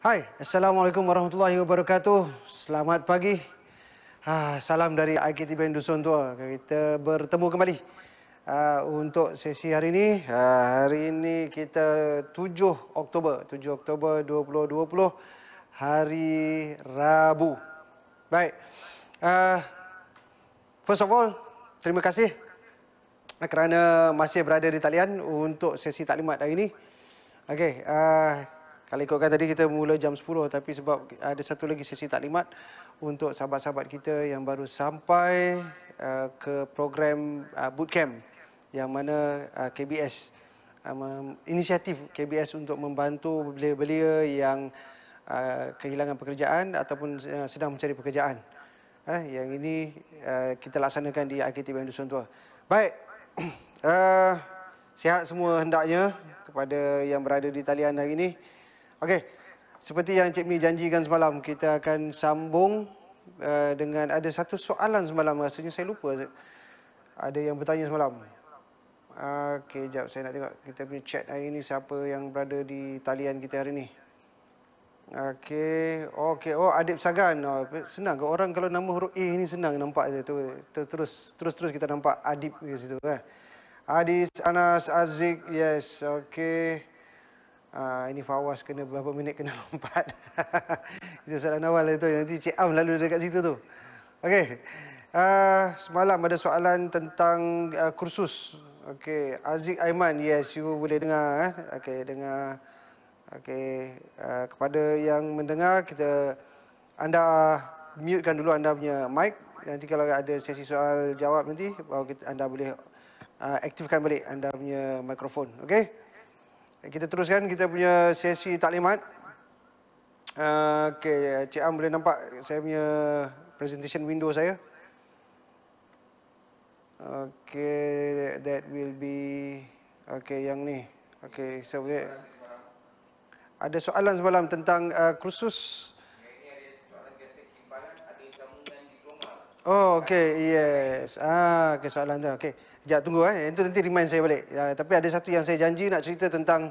Hai, Assalamualaikum warahmatullahi wabarakatuh. Selamat pagi. Salam dari IKT Band Dusun Tua. Kita bertemu kembali untuk sesi hari ini. Hari ini kita 7 Oktober 2020, hari Rabu. Baik. First of all, terima kasih kerana masih berada di talian untuk sesi taklimat hari ini. Okey, kalau ikutkan tadi kita mula jam 10, tapi sebab ada satu lagi sesi taklimat untuk sahabat-sahabat kita yang baru sampai ke program bootcamp yang mana KBS, inisiatif KBS untuk membantu belia-belia yang kehilangan pekerjaan ataupun sedang mencari pekerjaan. Yang ini kita laksanakan di IKT Band Dusun Tua. Baik, sihat semua hendaknya kepada yang berada di talian hari ini. Okey, seperti yang Cik Mi janjikan semalam, kita akan sambung dengan ada satu soalan semalam. Rasanya saya lupa ada yang bertanya semalam. Okey, jap saya nak tengok kita punya chat hari ini, siapa yang berada di talian kita hari ini. Okey, oh Adib Sagan. Senang ke orang kalau nama huruf A ni senang nampak je tu. Terus kita nampak Adib di situ kan. Adis, Anas, Aziz, yes, okey. Ini Fawaz kena berapa minit kena lompat. Itu soalan awal itu. Nanti Cik Am lalu dekat situ tu. Okey. Semalam ada soalan tentang kursus. Okey. Aziz Aiman, yes, you boleh dengar. Okey, dengar. Okey. Kepada yang mendengar, anda mutekan dulu anda punya mic. Nanti kalau ada sesi soal jawab nanti, baru anda boleh aktifkan balik anda punya mikrofon. Okey. Kita teruskan kita punya sesi taklimat. Okey, Cik Am boleh nampak saya punya presentation window saya? Okey, that will be okey yang ni. Okey, saya boleh. Ada soalan semalam tentang kursus. Oh, okey, yes. Okey, soalan tu. Okey. Sekejap tunggu Itu nanti remind saya balik. Tapi ada satu yang saya janji nak cerita tentang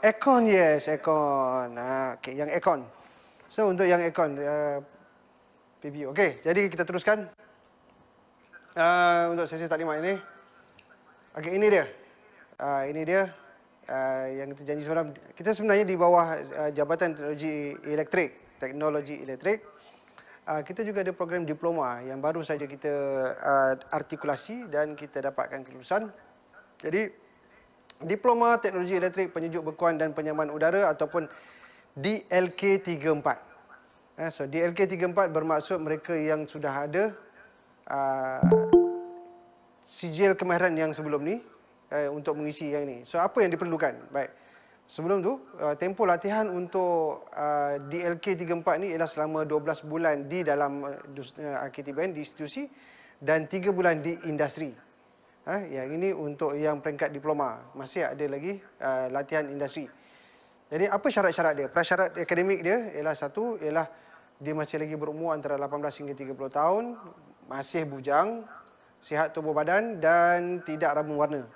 aircon, yes, aircon. Okey, yang aircon. So untuk yang aircon PBU. Okey, jadi kita teruskan untuk sesi taklimat ini. Okey, ini dia. Ini dia yang kita janji semalam. Kita sebenarnya di bawah Jabatan Teknologi Elektrik. Kita juga ada program diploma yang baru saja kita artikulasi dan kita dapatkan kelulusan. Jadi, Diploma Teknologi Elektrik Penyejuk Bekuan dan Penyaman Udara ataupun DLK34. So, DLK34 bermaksud mereka yang sudah ada sijil kemahiran yang sebelum ni untuk mengisi yang ini. So, apa yang diperlukan? Baik. Sebelum tu, tempoh latihan untuk DLK34 ni ialah selama 12 bulan di dalam IKT Band, di institusi, dan 3 bulan di industri. Yang ini untuk yang peringkat diploma. Masih ada lagi latihan industri. Jadi apa syarat-syarat dia? Prasyarat akademik dia ialah satu, ialah dia masih lagi berumur antara 18 hingga 30 tahun, masih bujang, sihat tubuh badan dan tidak rambut warna.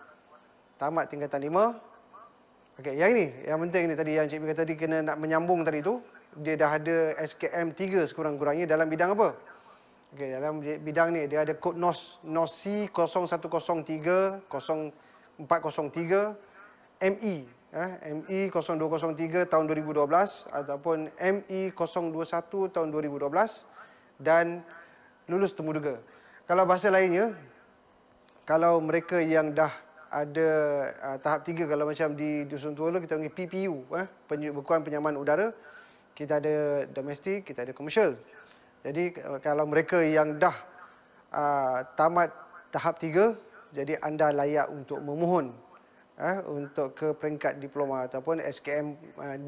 Tamat tingkatan 5. Okey, yang ini, yang penting ni tadi yang Cik Mi kata tadi kena nak menyambung tadi tu, dia dah ada SKM 3 sekurang-kurangnya dalam bidang apa? Okey, dalam bidang ni dia ada kod NOS C 0103 0403 MI MI 0203 tahun 2012 ataupun MI 021 tahun 2012 dan lulus temuduga. Kalau bahasa lainnya, kalau mereka yang dah ada tahap 3, kalau macam di Dusun Tua kita panggil PPU, penyejuk bekuan penyaman udara. Kita ada domestik, kita ada komersial. Jadi kalau mereka yang dah tamat tahap 3, jadi anda layak untuk memohon untuk ke peringkat diploma ataupun SKM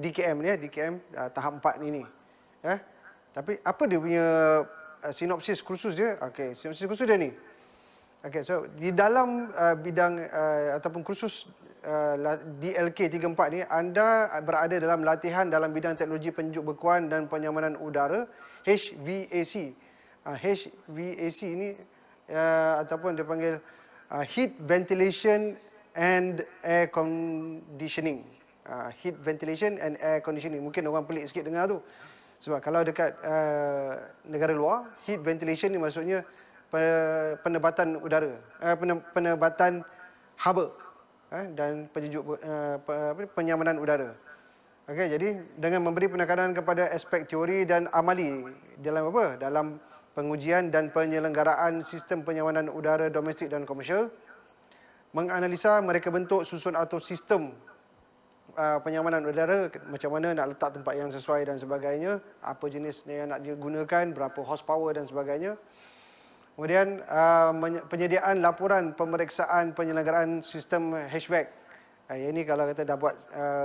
DKM ni, DKM tahap 4 ini. Tapi apa dia punya sinopsis kursus dia? Okey, sinopsis kursus dia ni. Okey, so di dalam bidang ataupun kursus DLK34 ni, anda berada dalam latihan dalam bidang teknologi penyejuk bekuan dan penyamanan udara HVAC. HVAC ni ataupun dia panggil Heat Ventilation and Air Conditioning. heat ventilation and air conditioning. Mungkin orang pelik sikit dengar tu. Sebab kalau dekat negara luar, heat ventilation ni maksudnya penebatan udara, penebatan haba dan penyamanan udara. Okey, jadi dengan memberi penekanan kepada aspek teori dan amali dalam apa? Dalam pengujian dan penyelenggaraan sistem penyamanan udara domestik dan komersial, menganalisa mereka bentuk, susun atau sistem penyamanan udara, macam mana nak letak tempat yang sesuai dan sebagainya, apa jenis yang nak digunakan, berapa horsepower dan sebagainya. Kemudian penyediaan laporan pemeriksaan penyelenggaraan sistem HVAC. Yang ini kalau kata dah buat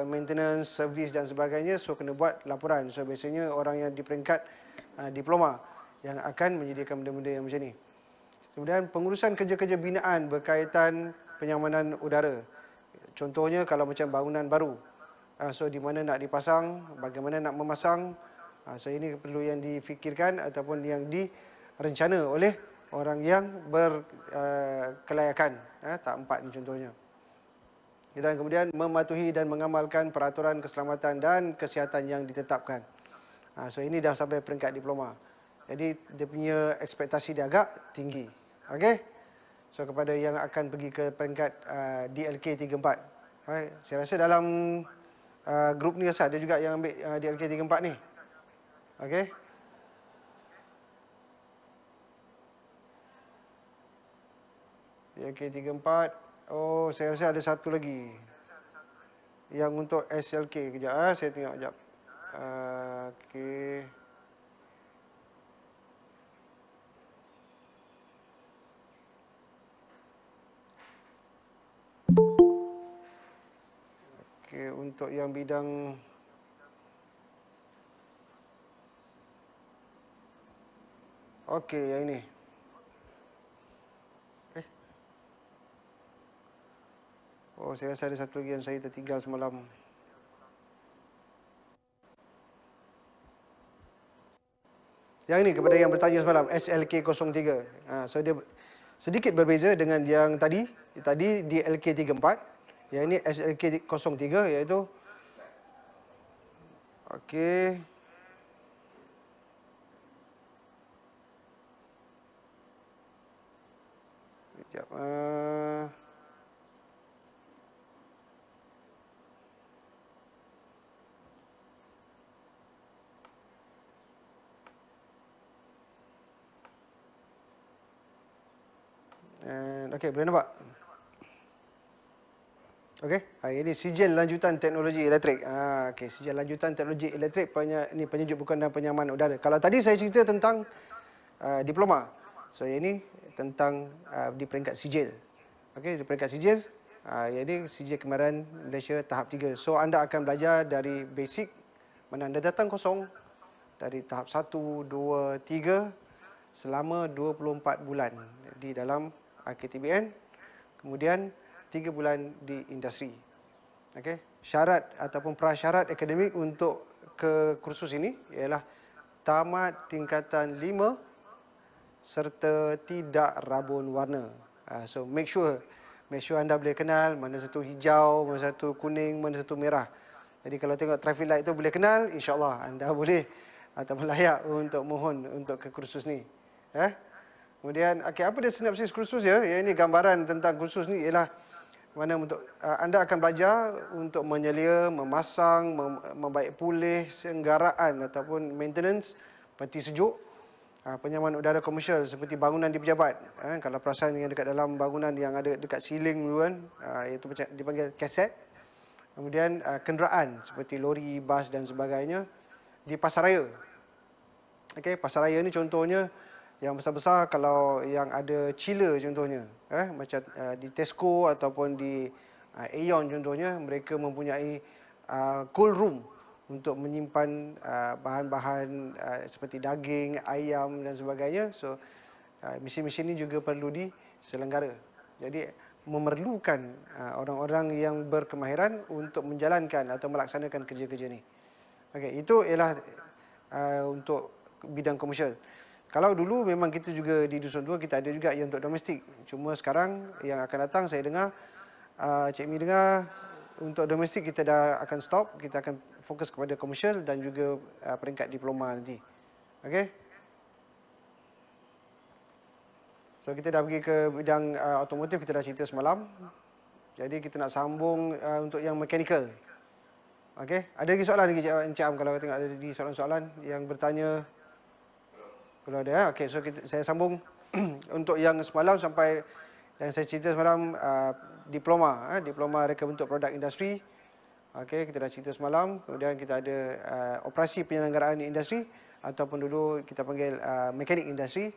maintenance, servis dan sebagainya, so kena buat laporan. So biasanya orang yang di peringkat diploma yang akan menyediakan benda-benda yang macam ni. Kemudian pengurusan kerja-kerja binaan berkaitan penyamanan udara. Contohnya kalau macam bangunan baru, so di mana nak dipasang, bagaimana nak memasang, so ini perlu yang difikirkan ataupun yang direncana oleh orang yang berkelayakan, tahap 4 ni contohnya. Dan kemudian mematuhi dan mengamalkan peraturan keselamatan dan kesihatan yang ditetapkan. So ini dah sampai peringkat diploma. Jadi dia punya ekspektasi dia agak tinggi. Okey. So kepada yang akan pergi ke peringkat DLK 34. Alright. Saya rasa dalam grup ni rasa ada juga yang ambil DLK 34 ni. Okey. DLK 34. Oh, saya rasa ada satu lagi. Yang untuk SLK. Kejap, saya tengok kejap. Okey. Okey, untuk yang bidang okey, yang ini. Oh, saya rasa ada satu lagi yang saya tertinggal semalam. Yang ini kepada yang bertanya semalam, SLK03. So dia sedikit berbeza dengan yang tadi. Tadi DLK34. Yang ini SLK03 iaitu okey. Sekejap. Okey, boleh nampak? Okey, ini sijil lanjutan teknologi elektrik. Okey, sijil lanjutan teknologi elektrik, ini penyejuk dan penyaman udara. Kalau tadi saya cerita tentang diploma. So, ini tentang di peringkat sijil. Okey, di peringkat sijil, ini sijil kemaran Malaysia tahap 3. So, anda akan belajar dari basic, mana anda datang kosong, dari tahap 1, 2, 3, selama 24 bulan di dalam KTBN, kemudian 3 bulan di industri. Okey, syarat ataupun prasyarat akademik untuk ke kursus ini ialah tamat tingkatan 5 serta tidak rabun warna. So make sure anda boleh kenal mana satu hijau, mana satu kuning, mana satu merah. Jadi kalau tengok traffic light tu boleh kenal, insya-Allah anda boleh ataupun layak untuk mohon untuk ke kursus ni. Kemudian, apa dia sinopsis kursus dia? Ini gambaran tentang kursus ni ialah mana untuk anda akan belajar untuk menyelia, memasang, membaik pulih senggaraan ataupun maintenance peti sejuk, penyaman udara komersial seperti bangunan di pejabat. Kalau perasan yang dekat dalam bangunan yang ada dekat siling tu kan, iaitu macam dipanggil kaset. Kemudian kenderaan seperti lori, bas dan sebagainya di pasaraya. Okey, pasaraya ni contohnya yang besar-besar, kalau yang ada chiller contohnya, macam di Tesco ataupun di Aeon contohnya, mereka mempunyai cool room untuk menyimpan bahan-bahan seperti daging, ayam dan sebagainya. So mesin-mesin ini juga perlu diselenggara. Jadi memerlukan orang-orang yang berkemahiran untuk menjalankan atau melaksanakan kerja-kerja ni. Okey, itu ialah untuk bidang komersial. Kalau dulu memang kita juga di Dusun 2 kita ada juga yang untuk domestik. Cuma sekarang yang akan datang saya dengar Cik Mi dengar untuk domestik kita dah akan stop, kita akan fokus kepada komersial dan juga peringkat diploma nanti. Okey. So kita dah pergi ke bidang automotif, kita dah cerita semalam. Jadi kita nak sambung untuk yang mechanical. Okey, ada lagi soalan lagi Encik Am, kalau tengok ada di soalan-soalan yang bertanya. Kalau ada, okey, so saya sambung untuk yang semalam sampai yang saya cerita semalam, diploma, diploma reka bentuk produk industri. Okey, kita dah cerita semalam. Kemudian kita ada operasi penyelenggaraan industri ataupun dulu kita panggil mekanik industri.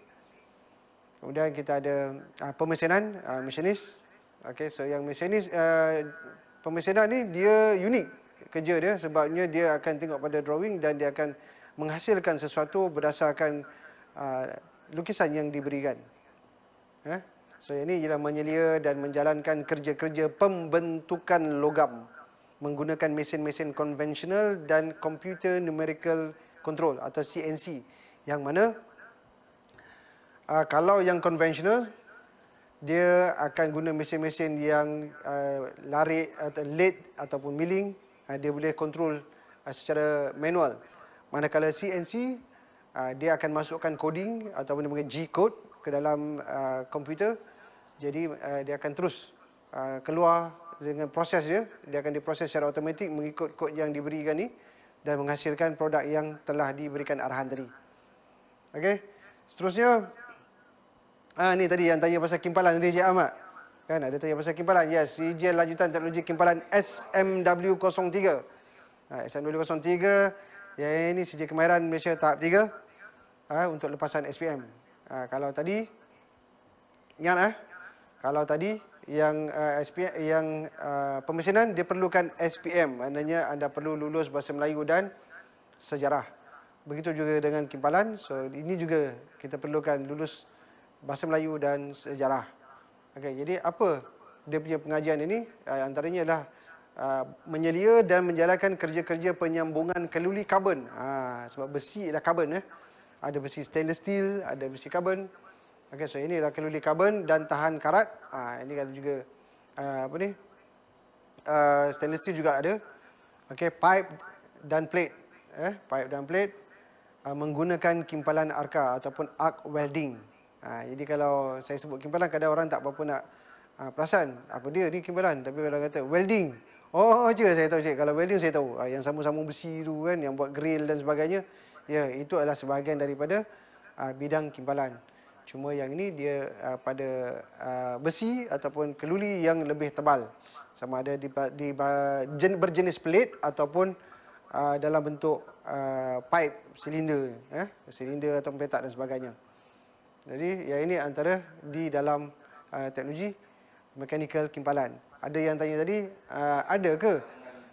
Kemudian kita ada pemesanan, machinis. Okey, so yang machinis, pemesanan ni dia unik kerja dia sebabnya dia akan tengok pada drawing dan dia akan menghasilkan sesuatu berdasarkan lukisan yang diberikan. So ini ialah menyelia dan menjalankan kerja-kerja pembentukan logam menggunakan mesin-mesin konvensional dan computer numerical control atau CNC, yang mana kalau yang konvensional dia akan guna mesin-mesin yang larik atau lathe ataupun milling, dia boleh kontrol secara manual. Manakala CNC dia akan masukkan coding ataupun dia panggil G-code ke dalam komputer. Jadi dia akan terus keluar dengan proses dia akan diproses secara automatik mengikut kod yang diberikan ni dan menghasilkan produk yang telah diberikan arahan tadi. Okey. Seterusnya ni tadi yang tanya pasal kimpalan tadi Cik Ahmad. Kan ada tanya pasal kimpalan. Yes, sijil lanjutan teknologi kimpalan SMW03. SMW03 yang ini sijil kemahiran Malaysia tahap 3 untuk lepasan SPM. Kalau tadi ingat kalau tadi yang SPM yang pemesanan dia perlukan SPM, maknanya anda perlu lulus bahasa Melayu dan sejarah. Begitu juga dengan kimpalan. So ini juga kita perlukan lulus bahasa Melayu dan sejarah. Okey, jadi apa dia punya pengajian ini? Antaranya adalah menyelia dan menjalankan kerja-kerja penyambungan keluli karbon. Sebab besi adalah karbon. Ada besi stainless steel, ada besi karbon. Okey, so ini adalah keluli karbon dan tahan karat. Ini kan juga stainless steel juga ada. Okey, pipe dan plate. Pipe dan plate menggunakan kimpalan arka ataupun arc welding. Jadi kalau saya sebut kimpalan, kadang orang tak berapa nak perasan apa dia ni kimpalan. Tapi kalau kata welding, je saya tahu cik. Kalau welding saya tahu, yang sambung-sambung besi tu kan, yang buat grill dan sebagainya. Ya, itu adalah sebahagian daripada bidang kimpalan. Cuma yang ini dia pada besi ataupun keluli yang lebih tebal. Sama ada berjenis plate ataupun dalam bentuk pipe, silinder, silinder atau peletak dan sebagainya. Jadi yang ini antara di dalam teknologi mechanical kimpalan. Ada yang tanya tadi, ada ke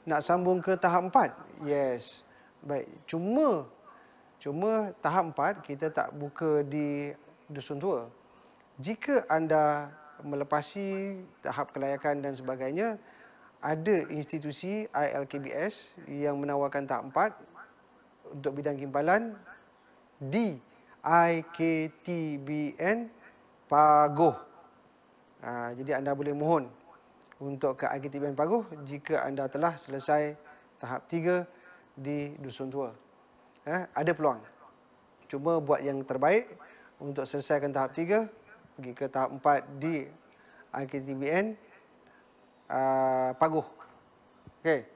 nak sambung ke tahap 4? Yes. Baik, cuma tahap 4 kita tak buka di Dusun Tua. Jika anda melepasi tahap kelayakan dan sebagainya, ada institusi ILKBS yang menawarkan tahap 4 untuk bidang kimpalan di IKTBN Paguh. Jadi anda boleh mohon untuk ke IKTBN Paguh jika anda telah selesai tahap 3 di Dusun Tua. Ada peluang. Cuma buat yang terbaik untuk selesaikan tahap 3, pergi ke tahap 4 di IKTBN Paguh. Okey.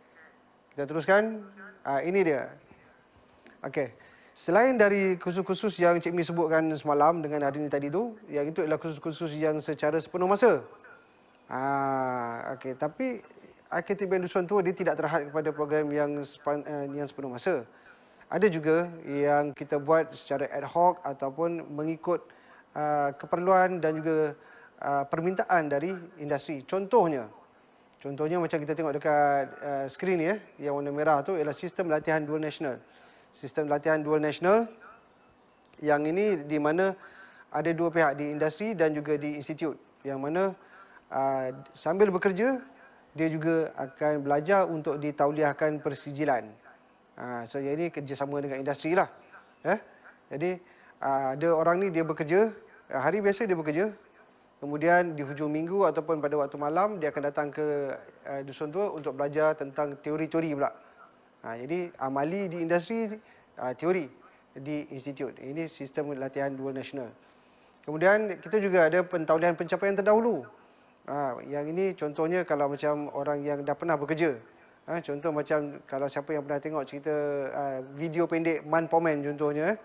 Kita teruskan. Ini dia. Okey. Selain dari kursus-kursus yang Cik Mi sebutkan semalam dengan hari ini tadi tu, yang itu adalah kursus-kursus yang secara sepenuh masa. Okey, tapi IKTBN Dusun Tua dia tidak terhad kepada program yang sepenuh masa. Ada juga yang kita buat secara ad hoc ataupun mengikut keperluan dan juga permintaan dari industri. Contohnya macam kita tengok dekat skrin ni, yang warna merah tu ialah sistem latihan dual nasional. Sistem latihan dual nasional yang ini di mana ada dua pihak, di industri dan juga di institut, yang mana sambil bekerja dia juga akan belajar untuk ditauliahkan persijilan. So yang ini kerjasama dengan industri lah. Jadi ada orang ni dia bekerja, hari biasa dia bekerja, Kemudian di hujung minggu ataupun pada waktu malam dia akan datang ke dusun tua untuk belajar tentang teori-teori pula. Jadi amali di industri, teori di institut. Ini sistem latihan dual nasional. Kemudian kita juga ada pentaulihan pencapaian terdahulu. Yang ini contohnya kalau macam orang yang dah pernah bekerja. Contoh macam kalau siapa yang pernah tengok cerita video pendek Man Pomen contohnya.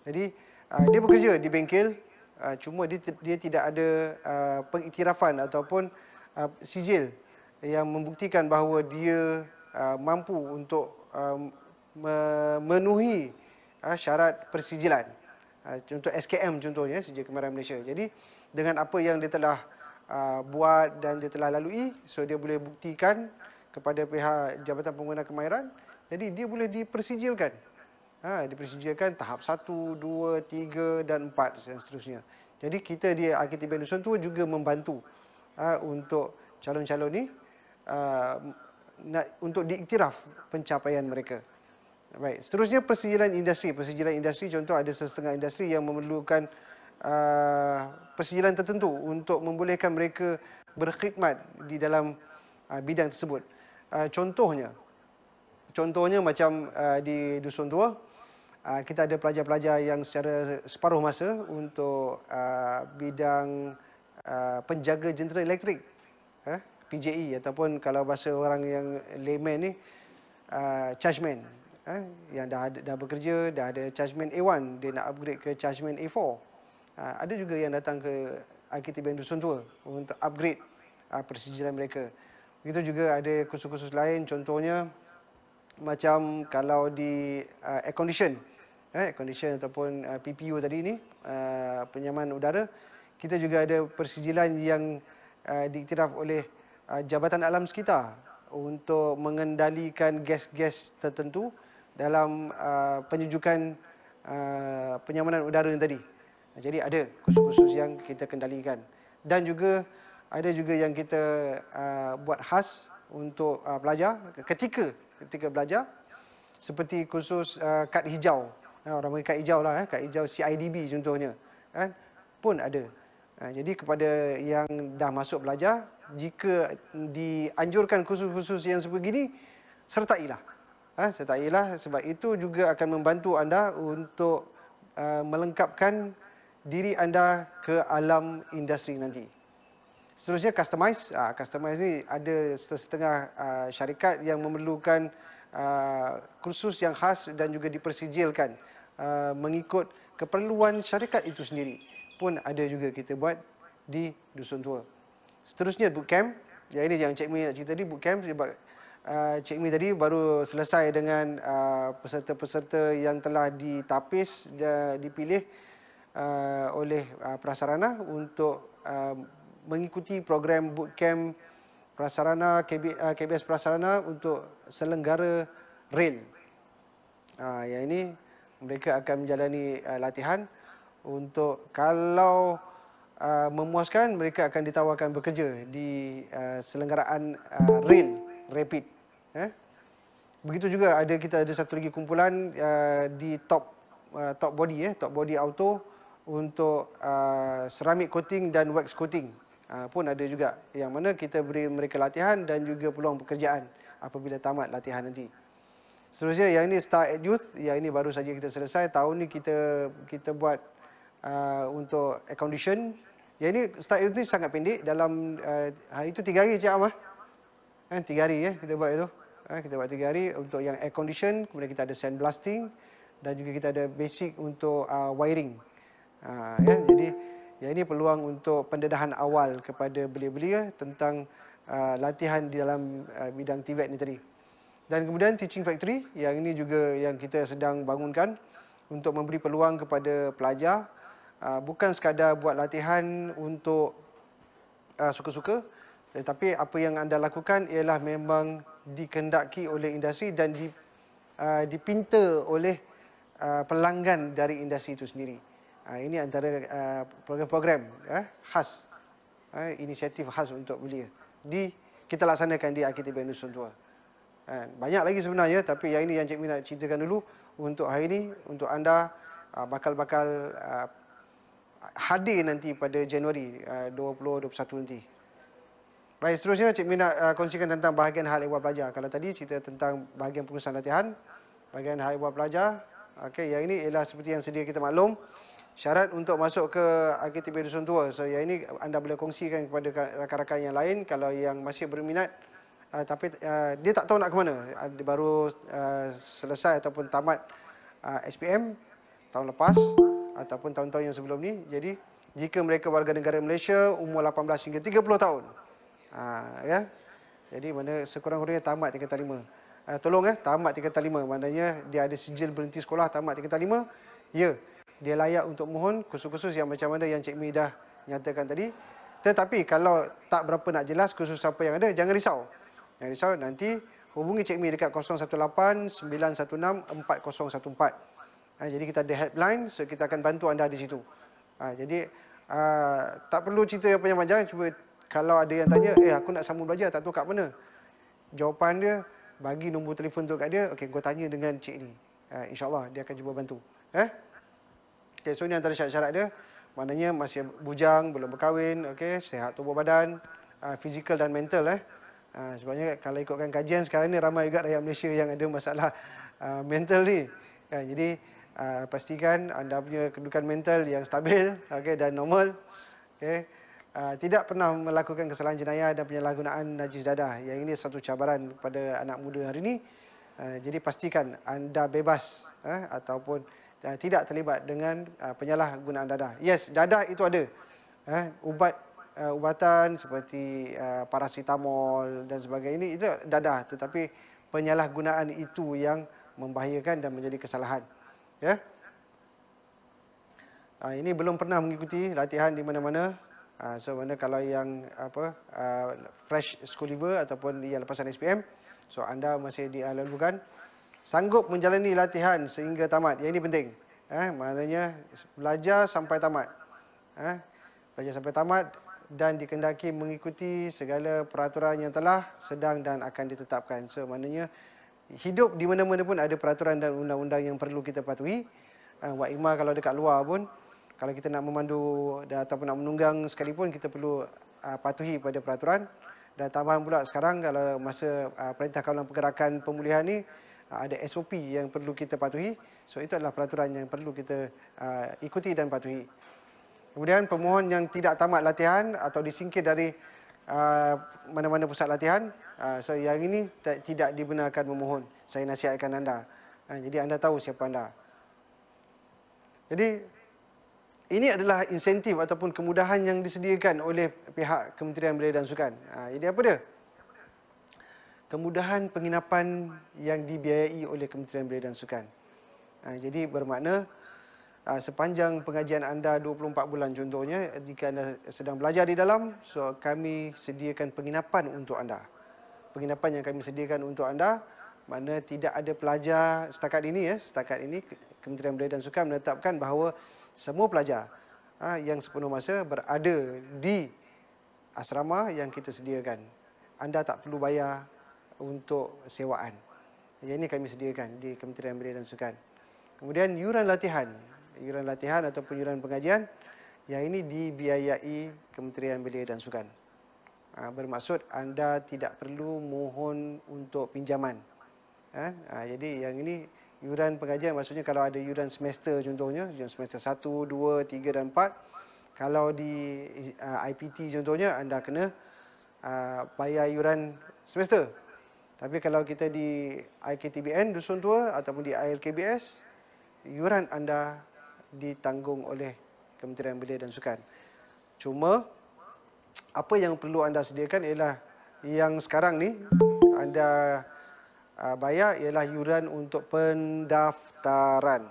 Jadi dia bekerja di bengkel, cuma dia tidak ada pengiktirafan ataupun sijil yang membuktikan bahawa dia mampu untuk memenuhi syarat persijilan. Contoh SKM contohnya, Sijil Kemahiran Malaysia. Jadi dengan apa yang dia telah buat dan dia telah lalui, so dia boleh buktikan kepada pihak Jabatan Pengguna Kemahiran, jadi dia boleh dipersijilkan. Dipersijilkan tahap 1, 2, 3 dan 4 dan seterusnya. Jadi kita di AKTBN Dusun Tua juga membantu untuk calon-calon ni untuk diiktiraf pencapaian mereka. Baik, seterusnya persijilan industri. Persijilan industri contoh ada setengah industri yang memerlukan persijilan tertentu untuk membolehkan mereka berkhidmat di dalam bidang tersebut. Contohnya macam di Dusun Tua, kita ada pelajar-pelajar yang secara separuh masa untuk bidang penjaga jentera elektrik, PJE, ataupun kalau bahasa orang yang layman ni, chargeman. Yang dah bekerja, dah ada chargeman A1, dia nak upgrade ke chargeman A4. Ada juga yang datang ke AKTBN Dusun Tua untuk upgrade persijilan mereka. Begitu juga ada kursus-kursus lain, contohnya macam kalau di air condition ataupun PPU tadi ni, penyaman udara, kita juga ada persijilan yang diiktiraf oleh Jabatan Alam Sekitar untuk mengendalikan gas-gas tertentu dalam penyejukan penyamanan udara tadi. Jadi ada kursus-kursus yang kita kendalikan. Dan juga ada juga yang kita buat khas untuk pelajar ketika belajar, seperti kursus kad hijau. Orang panggil kad hijau lah, kad hijau CIDB contohnya, pun ada. Jadi kepada yang dah masuk belajar, jika dianjurkan kursus-kursus yang sebegini, sertailah. Sertailah, sebab itu juga akan membantu anda untuk melengkapkan diri anda ke alam industri nanti. Seterusnya customize. Customize ni ada setengah syarikat yang memerlukan kursus yang khas dan juga dipersijilkan mengikut keperluan syarikat itu sendiri. Pun ada juga kita buat di Dusun Tua. Seterusnya bootcamp. Yang ini yang Cik Mi nak cerita tadi, bootcamp, sebab Cik Mi tadi baru selesai dengan peserta-peserta yang telah ditapis dan dipilih oleh prasarana untuk mengikuti program bootcamp prasarana KBS Prasarana untuk selenggara rail. Yang ini mereka akan menjalani latihan untuk, kalau memuaskan, mereka akan ditawarkan bekerja di selenggaraan rail rapid. Begitu juga kita ada satu lagi kumpulan di top body auto untuk ceramic coating dan wax coating. Pun ada juga, yang mana kita beri mereka latihan dan juga peluang pekerjaan apabila tamat latihan nanti. Seterusnya yang ini Star at Youth, yang ini baru saja kita selesai. Tahun ni kita buat untuk air condition. Yang ini Star at Youth ni sangat pendek, dalam hari itu 3 hari Cik Amah. 3 hari kita buat itu. Kita buat 3 hari untuk yang air condition, kemudian kita ada sandblasting dan juga kita ada basic untuk wiring. Jadi yang ini peluang untuk pendedahan awal kepada belia-belia tentang latihan di dalam bidang TVET ni tadi. Dan kemudian Teaching Factory, yang ini juga yang kita sedang bangunkan untuk memberi peluang kepada pelajar, bukan sekadar buat latihan untuk suka-suka, tetapi apa yang anda lakukan ialah memang dikehendaki oleh industri dan dipinta oleh pelanggan dari industri itu sendiri. Ini antara program-program khas, inisiatif khas untuk belia kita laksanakan di AKTBN Dusun Tua. Banyak lagi sebenarnya, tapi yang ini yang Cik Mi nak ceritakan dulu untuk hari ini, untuk anda bakal-bakal hadir nanti pada Januari 2021 nanti. Baik, seterusnya Cik Min nak kongsikan tentang bahagian hal ehwal pelajar. Kalau tadi cerita tentang bahagian pengurusan latihan, bahagian hal ehwal pelajar. Okey, yang ini ialah seperti yang sedia kita maklum, syarat untuk masuk ke IKTB Dusun Tua. So yang ini anda boleh kongsikan kepada rakan-rakan yang lain kalau yang masih berminat tapi dia tak tahu nak ke mana. Dia baru selesai ataupun tamat SPM tahun lepas ataupun tahun-tahun yang sebelum ni. Jadi jika mereka warga negara Malaysia umur 18 hingga 30 tahun. Kan? Jadi mana sekurang-kurangnya tamat tingkatan 5. Tamat tingkatan 5. Maknanya dia ada sijil berhenti sekolah tamat tingkatan 5. Ya, dia layak untuk mohon kursus-kursus yang macam mana yang Cik Mi dah nyatakan tadi. Tetapi kalau tak berapa nak jelas kursus apa yang ada, jangan risau. Jangan risau, nanti hubungi Cik Mi dekat 018-916-4014. Jadi kita ada helpline, so kita akan bantu anda di situ. Jadi tak perlu cerita yang panjang-panjang, cuba kalau ada yang tanya, aku nak sambung belajar, tak tahu kat mana. Jawapan dia, bagi nombor telefon tu kat dia, okey, kau tanya dengan cik ni. InsyaAllah, dia akan cuba bantu. Okey, so ni antara syarat-syarat dia. Maknanya masih bujang, belum berkahwin, okey, sihat tubuh badan, fizikal dan mental. Sebabnya kalau ikutkan kajian sekarang ni, ramai juga rakyat Malaysia yang ada masalah mental ni. Jadi, pastikan anda punya kedudukan mental yang stabil, okey, dan normal. Okey. Tidak pernah melakukan kesalahan jenayah dan penyalahgunaan najis dadah. Yang ini satu cabaran kepada anak muda hari ini. Jadi pastikan anda bebas ataupun tidak terlibat dengan penyalahgunaan dadah. Yes, dadah itu ada. Ubatan seperti paracetamol dan sebagainya ini itu dadah. Tetapi penyalahgunaan itu yang membahayakan dan menjadi kesalahan. Ya. Ini belum pernah mengikuti latihan di mana-mana. So mana kalau yang fresh school leaver ataupun yang lepasan SPM, so anda masih dilalukan sanggup menjalani latihan sehingga tamat. Yang ini penting. Maknanya belajar sampai tamat. Belajar sampai tamat dan dikendaki mengikuti segala peraturan yang telah, sedang dan akan ditetapkan. So maknanya hidup di mana-mana pun ada peraturan dan undang-undang yang perlu kita patuhi. Wa ima kalau dekat luar pun, kalau kita nak memandu ataupun nak menunggang sekalipun, kita perlu patuhi pada peraturan. Dan tambahan pula sekarang kalau masa Perintah Kawalan Pergerakan Pemulihan ni, ada SOP yang perlu kita patuhi. So itu adalah peraturan yang perlu kita ikuti dan patuhi. Kemudian pemohon yang tidak tamat latihan atau disingkir dari mana-mana pusat latihan, so yang ini tidak dibenarkan memohon. Saya nasihatkan anda. Jadi anda tahu siapa anda. Jadi ini adalah insentif ataupun kemudahan yang disediakan oleh pihak Kementerian Belia dan Sukan. Jadi apa dia? Kemudahan penginapan yang dibiayai oleh Kementerian Belia dan Sukan. Jadi bermakna sepanjang pengajian anda 24 bulan contohnya, jika anda sedang belajar di dalam, so kami sediakan penginapan untuk anda. Penginapan yang kami sediakan untuk anda, mana tidak ada pelajar setakat ini Kementerian Belia dan Sukan menetapkan bahawa semua pelajar yang sepenuh masa berada di asrama yang kita sediakan. Anda tak perlu bayar untuk sewaan. Yang ini kami sediakan di Kementerian Belia dan Sukan. Kemudian yuran latihan ataupun yuran pengajian, yang ini dibiayai Kementerian Belia dan Sukan. Bermaksud anda tidak perlu mohon untuk pinjaman. Jadi yang ini yuran pengajian, maksudnya kalau ada yuran semester contohnya, yuran semester 1, 2, 3 dan 4. Kalau di IPT contohnya, anda kena bayar yuran semester. Tapi kalau kita di IKTBN Dusun Tua ataupun di ILKBS, yuran anda ditanggung oleh Kementerian Belia dan Sukan. Cuma apa yang perlu anda sediakan ialah yang sekarang ni anda bayar ialah yuran untuk pendaftaran.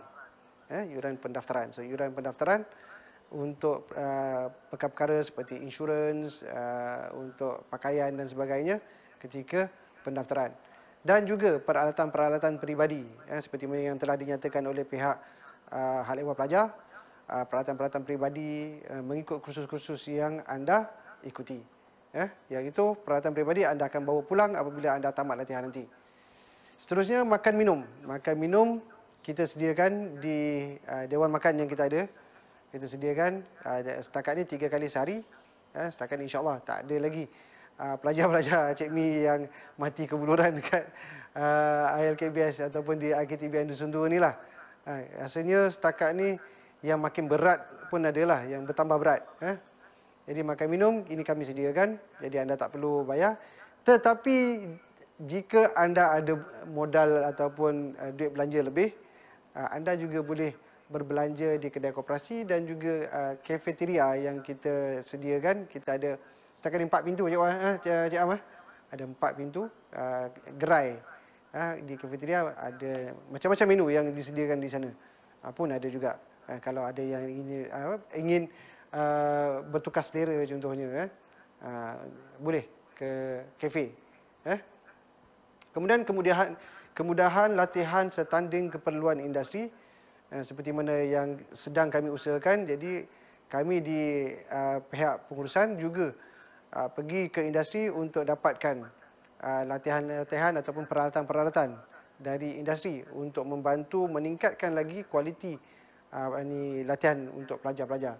Yuran pendaftaran. So yuran pendaftaran untuk perkara-perkara seperti insurans, untuk pakaian dan sebagainya ketika pendaftaran. Dan juga peralatan-peralatan peribadi, seperti yang telah dinyatakan oleh pihak Hal Ehwal Pelajar, peralatan-peralatan peribadi mengikut kursus-kursus yang anda ikuti. Yang itu peralatan peribadi anda akan bawa pulang apabila anda tamat latihan nanti. Seterusnya makan minum. Makan minum kita sediakan di Dewan Makan yang kita ada. kita sediakan setakat ni 3 kali sehari. Setakat ni insya-Allah tak ada lagi pelajar-pelajar Cik Mi yang mati kebuluran dekat ILKBS ataupun di IKTBN Dusun Tua ni lah. Rasanya setakat ni yang makin berat pun adalah yang bertambah berat. Jadi makan minum ini kami sediakan, jadi anda tak perlu bayar. Tetapi jika anda ada modal ataupun duit belanja lebih, anda juga boleh berbelanja di kedai koperasi dan juga kafeteria yang kita sediakan. Kita ada setakat ni 4 pintu Cik Am. Ada 4 pintu gerai. Di kafeteria ada macam-macam menu yang disediakan di sana. Pun ada juga. Kalau ada yang ingin bertukar selera contohnya, boleh ke kafe. Kemudian kemudahan latihan setanding keperluan industri seperti mana yang sedang kami usahakan. Jadi kami di pihak pengurusan juga pergi ke industri untuk dapatkan latihan-latihan ataupun peralatan-peralatan dari industri untuk membantu meningkatkan lagi kualiti latihan untuk pelajar-pelajar.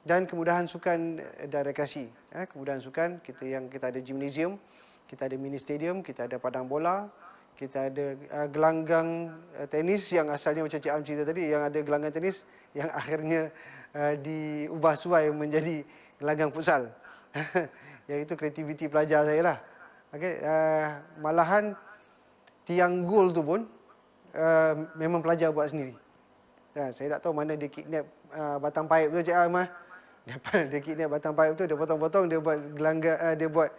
Dan kemudahan sukan dan rekreasi. Kemudahan sukan, kita ada gimnasium, kita ada mini stadium, kita ada padang bola, kita ada gelanggang tenis yang asalnya macam Cik Am cerita tadi, yang ada gelanggang tenis yang akhirnya diubah suai menjadi gelanggang futsal. Yang itu kreativiti pelajar saya lah. Okay, malahan tiang gol tu pun memang pelajar buat sendiri. Saya tak tahu mana dia kidnap batang paip tu Cik Am. Dia kidnap batang paip tu, dia potong-potong, dia buat gelanggang, dia buat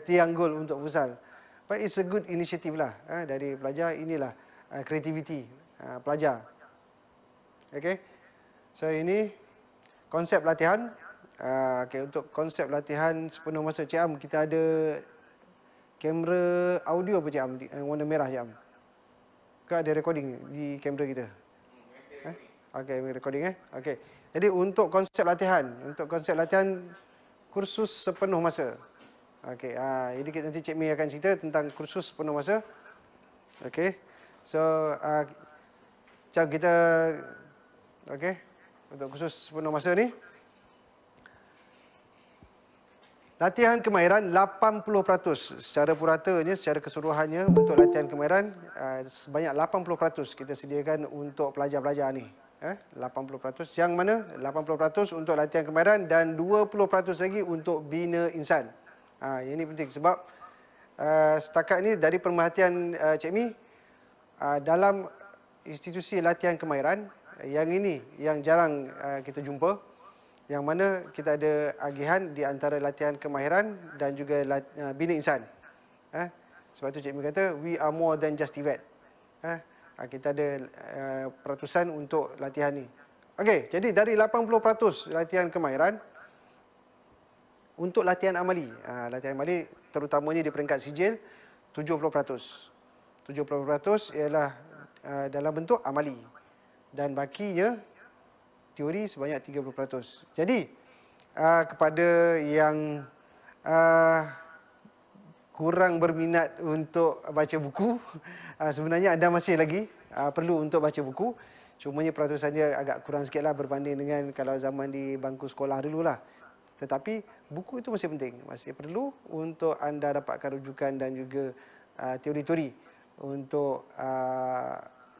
tiang gol untuk futsal. But it's a good initiative lah dari pelajar. Inilah kreativiti pelajar. Okay. So ini konsep latihan. Okay, untuk konsep latihan sepenuh masa Cik Am, kita ada kamera audio apa Cik Am? Warna merah Cik Am. Ke ada recording di kamera kita? Okey, recording Okey. Jadi untuk konsep latihan, kursus sepenuh masa. Okey, jadi nanti Cik Mi akan cerita tentang kursus sepenuh masa. Okey. So macam kita untuk kursus sepenuh masa ni latihan kemahiran 80% secara puratanya, secara keseluruhannya untuk latihan kemahiran sebanyak 80% kita sediakan untuk pelajar-pelajar ni. 80%, yang mana 80% untuk latihan kemahiran dan 20% lagi untuk bina insan. Ini penting sebab setakat ni dari pemerhatian Cik Mi, dalam institusi latihan kemahiran yang ini yang jarang kita jumpa, yang mana kita ada agihan di antara latihan kemahiran dan juga bina insan. Sebab tu Cik Mi kata we are more than just event. Kita ada peratusan untuk latihan ni. Okey, jadi dari 80% latihan kemahiran untuk latihan amali. Latihan amali terutamanya di peringkat sijil 70%. 70% ialah dalam bentuk amali dan bakinya teori sebanyak 30%. Jadi kepada yang kurang berminat untuk baca buku, sebenarnya anda masih lagi perlu untuk baca buku. Cumanya peratusannya agak kurang sikitlah berbanding dengan kalau zaman di bangku sekolah dululah. Tetapi buku itu masih penting, masih perlu untuk anda dapatkan rujukan dan juga teori-teori untuk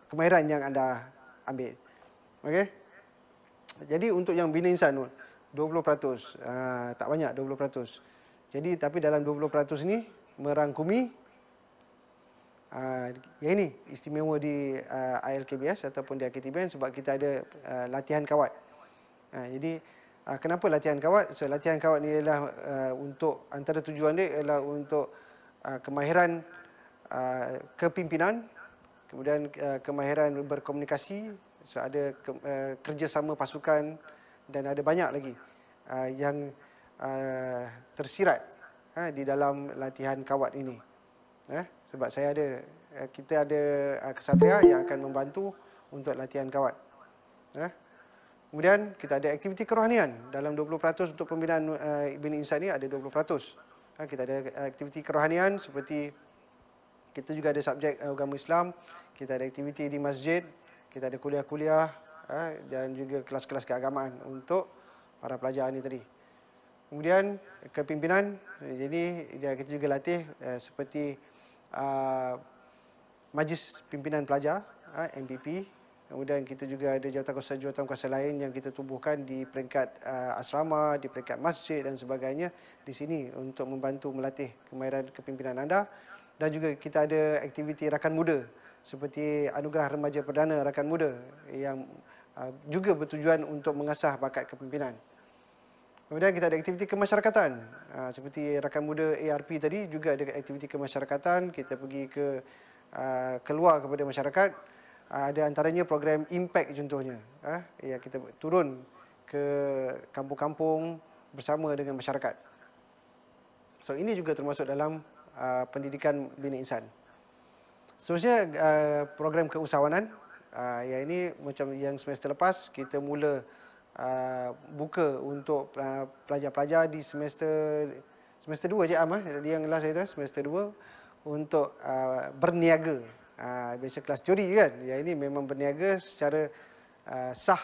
kemahiran yang anda ambil. Okey. Jadi untuk yang bina insan 20%, tak banyak 20%. Jadi tapi dalam 20% ni merangkumi yang ini istimewa di ILKBS ataupun di IKTBN sebab kita ada latihan kawat. Jadi kenapa latihan kawat? So latihan kawat ni ialah untuk antara tujuan dia ialah untuk kemahiran kepimpinan, kemudian kemahiran berkomunikasi, so ada kerjasama pasukan dan ada banyak lagi yang tersirat di dalam latihan kawat ini. Sebab kita ada kesatria yang akan membantu untuk latihan kawat. Kemudian kita ada aktiviti kerohanian. Dalam 20% untuk pembinaan bina insan ni ada 20%. Kita ada aktiviti kerohanian seperti kita juga ada subjek agama Islam, kita ada aktiviti di masjid, kita ada kuliah-kuliah dan juga kelas-kelas keagamaan untuk para pelajar ni tadi. Kemudian kepimpinan, jadi kita juga latih seperti Majlis Pimpinan Pelajar, MPP. Kemudian kita juga ada jawatan kuasa lain yang kita tubuhkan di peringkat asrama, di peringkat masjid dan sebagainya di sini untuk membantu melatih kemahiran kepimpinan anda. Dan juga kita ada aktiviti rakan muda seperti Anugerah Remaja Perdana Rakan Muda yang juga bertujuan untuk mengasah bakat kepimpinan. Kemudian kita ada aktiviti kemasyarakatan seperti Rakan Muda ARP tadi, juga ada aktiviti kemasyarakatan. Kita pergi ke keluar kepada masyarakat. Ada antaranya program Impact contohnya. Ya, kita turun ke kampung-kampung bersama dengan masyarakat. So ini juga termasuk dalam pendidikan bina insan. Seterusnya program keusahawanan. Yang ini macam yang semester lepas kita mula buka untuk pelajar-pelajar di semester 2 Cik Am, yang last itu semester 2 untuk berniaga. Biasa kelas teori kan. Yang ini memang berniaga secara sah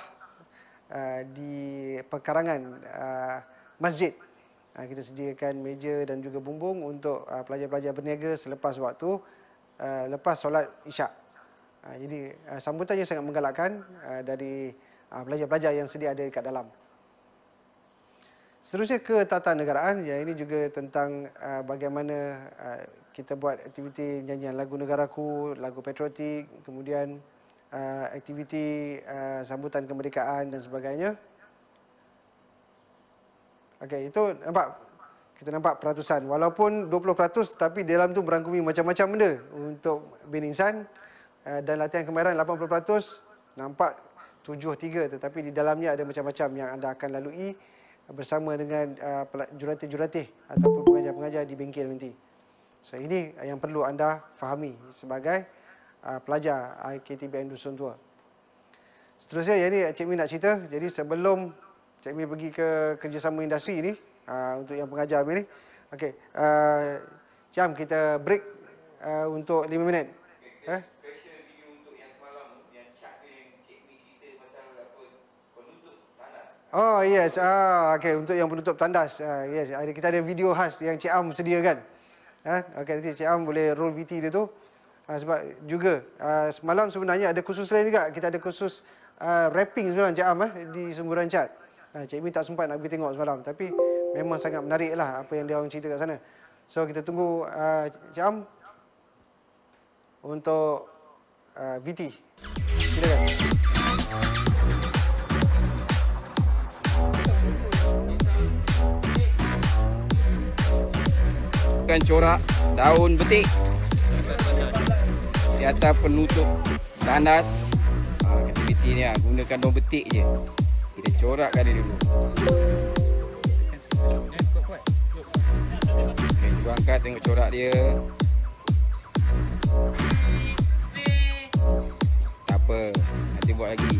di perkarangan masjid. Kita sediakan meja dan juga bumbung untuk pelajar-pelajar berniaga selepas waktu lepas solat Isyak. Jadi sambutannya sangat menggalakkan dari pelajar-pelajar yang sedia ada dekat dalam. Seterusnya ketatanegaraan, yang ini juga tentang bagaimana kita buat aktiviti nyanyian lagu negaraku, lagu patriotik, kemudian aktiviti sambutan kemerdekaan dan sebagainya. Okey, itu nampak, kita nampak peratusan. Walaupun 20% tapi dalam tu merangkumi macam-macam benda untuk bina insan. Dan latihan kemahiran 80%, nampak 7-3, tetapi di dalamnya ada macam-macam yang anda akan lalui bersama dengan jurulatih-jurulatih ataupun pengajar-pengajar di bengkel nanti. So ini yang perlu anda fahami sebagai pelajar IKTBM Dusun Tua. Seterusnya, yang ini Cik Mi nak cerita. Jadi sebelum Cik Mi pergi ke kerjasama industri ini, untuk yang pengajar ni, okey, Cik Am, kita break untuk 5 minit. Oh yes, okey, untuk yang penutup tandas, yes, kita ada video khas yang Cik Am sediakan. Okey, nanti Cik Am boleh roll VT dia tu. Sebab juga semalam sebenarnya ada kursus lain juga. Kita ada kursus rapping sebenarnya Cik Am di Sungguh Rancat. Cik Mi tak sempat nak pergi tengok semalam, tapi memang sangat menarik lah apa yang dia orang cerita kat sana. So kita tunggu Cik Am untuk VT. Silakan. Corak daun betik di atas penutup tandas. Aktiviti ni gunakan daun betik je. Kita corakkan dia dulu. Okay, cuba angkat tengok corak dia. Tak apa, nanti buat lagi.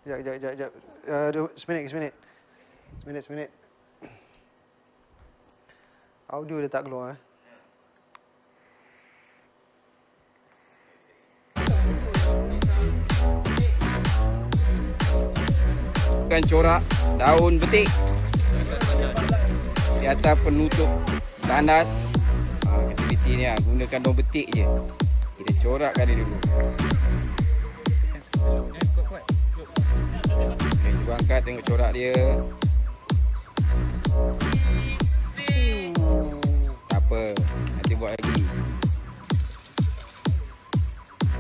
Sekejap. Seminit. Audio dia tak keluar. Bukan corak daun betik di atas penutup tandas. Aktiviti ni gunakan daun betik je. Kita corakkan dia dulu. Okay, cuba angkat tengok corak dia. Tak apa, nanti buat lagi.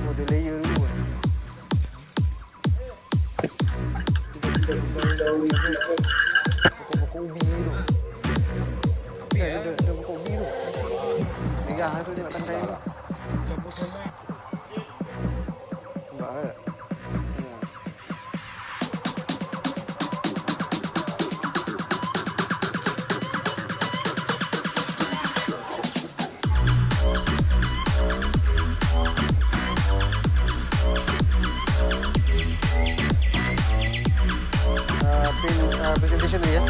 Oh, dia layer dulu. Pokok ubi tu. Dia pokok ubi tu. Merah tu tengok tangkai tu. Nampak tak? Presentation tadi ya.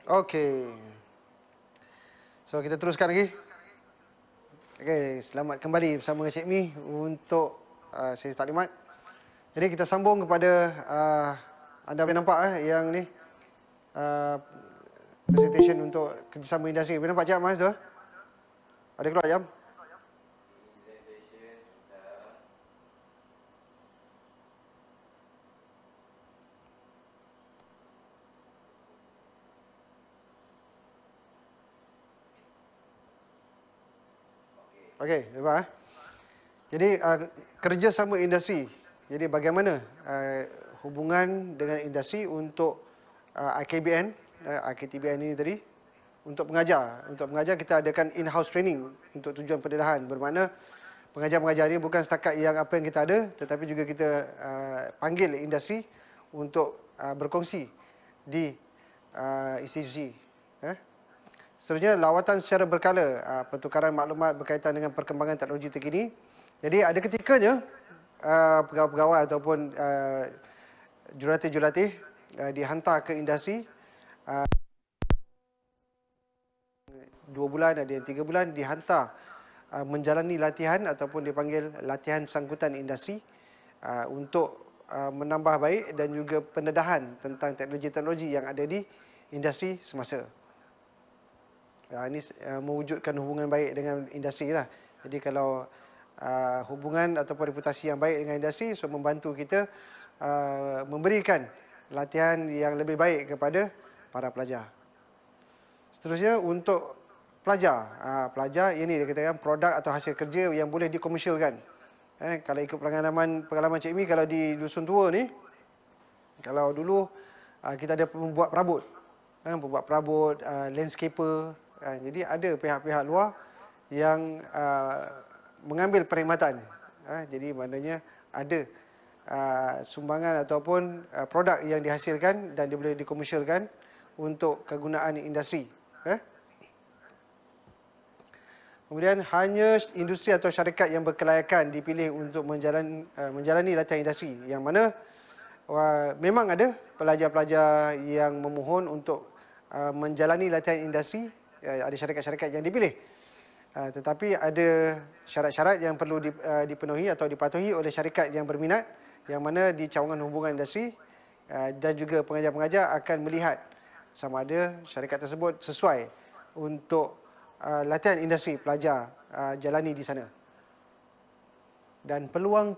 Okey. So kita teruskan lagi. Okey, selamat kembali bersama dengan Cik Mi untuk sesi taklimat. Jadi kita sambung kepada anda boleh nampak yang ni presentation untuk kerjasama industri. Boleh nampak jam Mas tu? Ada keluar jam? Okey, nampak. Jadi kerjasama industri. Jadi bagaimana hubungan dengan industri untuk IKBN, IKTBN ini tadi untuk mengajar. Untuk mengajar kita adakan in-house training untuk tujuan pendedahan. Bermakna pengajar-pengajar ini bukan setakat yang apa yang kita ada, tetapi juga kita panggil industri untuk berkongsi di institusi. Seterusnya, lawatan secara berkala, pertukaran maklumat berkaitan dengan perkembangan teknologi terkini. Jadi ada ketikanya pegawai-pegawai ataupun jurulatih-jurulatih dihantar ke industri 2 bulan, ada yang 3 bulan, dihantar menjalani latihan ataupun dipanggil latihan sangkutan industri untuk menambah baik dan juga pendedahan tentang teknologi-teknologi yang ada di industri semasa. Ini mewujudkan hubungan baik dengan industri lah. Jadi kalau hubungan ataupun reputasi yang baik dengan industri, so membantu kita memberikan latihan yang lebih baik kepada para pelajar. Seterusnya untuk pelajar. Pelajar ini dia katakan produk atau hasil kerja yang boleh dikomersialkan. Kalau ikut pengalaman Cik Mi, kalau di Dusun Tua ni, kalau dulu kita ada pembuat perabot, landscaper. Jadi ada pihak-pihak luar yang mengambil perkhidmatan. Jadi maknanya ada sumbangan ataupun produk yang dihasilkan dan dia boleh dikomersialkan untuk kegunaan industri. Kemudian hanya industri atau syarikat yang berkelayakan dipilih untuk menjalani latihan industri, yang mana memang ada pelajar-pelajar yang memohon untuk menjalani latihan industri. Ada syarikat-syarikat yang dipilih. Tetapi ada syarat-syarat yang perlu dipenuhi atau dipatuhi oleh syarikat yang berminat, yang mana di cawangan hubungan industri dan juga pengajar-pengajar akan melihat sama ada syarikat tersebut sesuai untuk latihan industri pelajar jalani di sana. Dan peluang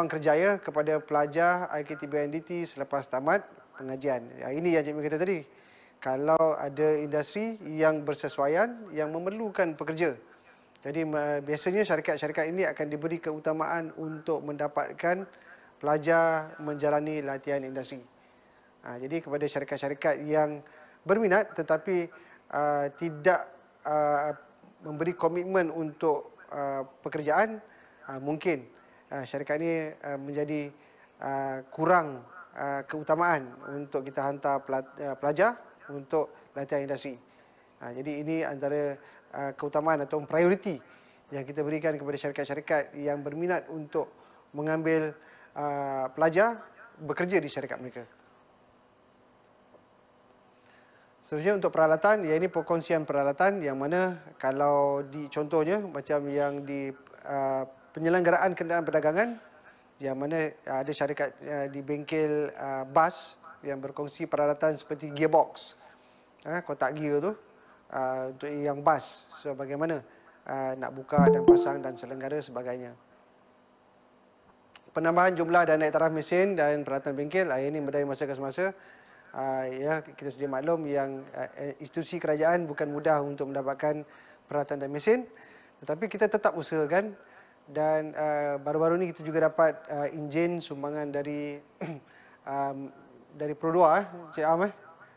kerjaya kepada pelajar IKTB-NDT selepas tamat pengajian. Ini yang cikgu kata tadi. Kalau ada industri yang bersesuaian, yang memerlukan pekerja. Jadi biasanya syarikat-syarikat ini akan diberi keutamaan untuk mendapatkan pelajar menjalani latihan industri. Jadi kepada syarikat-syarikat yang berminat tetapi tidak memberi komitmen untuk pekerjaan, mungkin syarikat ini menjadi kurang keutamaan untuk kita hantar pelajar untuk latihan industri. Jadi ini antara keutamaan atau prioriti yang kita berikan kepada syarikat-syarikat yang berminat untuk mengambil pelajar bekerja di syarikat mereka. Seterusnya untuk peralatan, ini perkongsian peralatan yang mana kalau contohnya macam yang di penyelenggaraan kenderaan perdagangan, yang mana ada syarikat di bengkel bas yang berkongsi peralatan seperti gearbox, kotak gear tu, untuk yang bas. So bagaimana nak buka dan pasang dan selenggara sebagainya. Penambahan jumlah dan naik taraf mesin dan peralatan bengkel, ini dari masa ke semasa. Kita sedia maklum yang institusi kerajaan bukan mudah untuk mendapatkan peralatan dan mesin, tetapi kita tetap usahakan. Dan baru-baru ni kita juga dapat enjin sumbangan dari dari Pro2, Cik Am.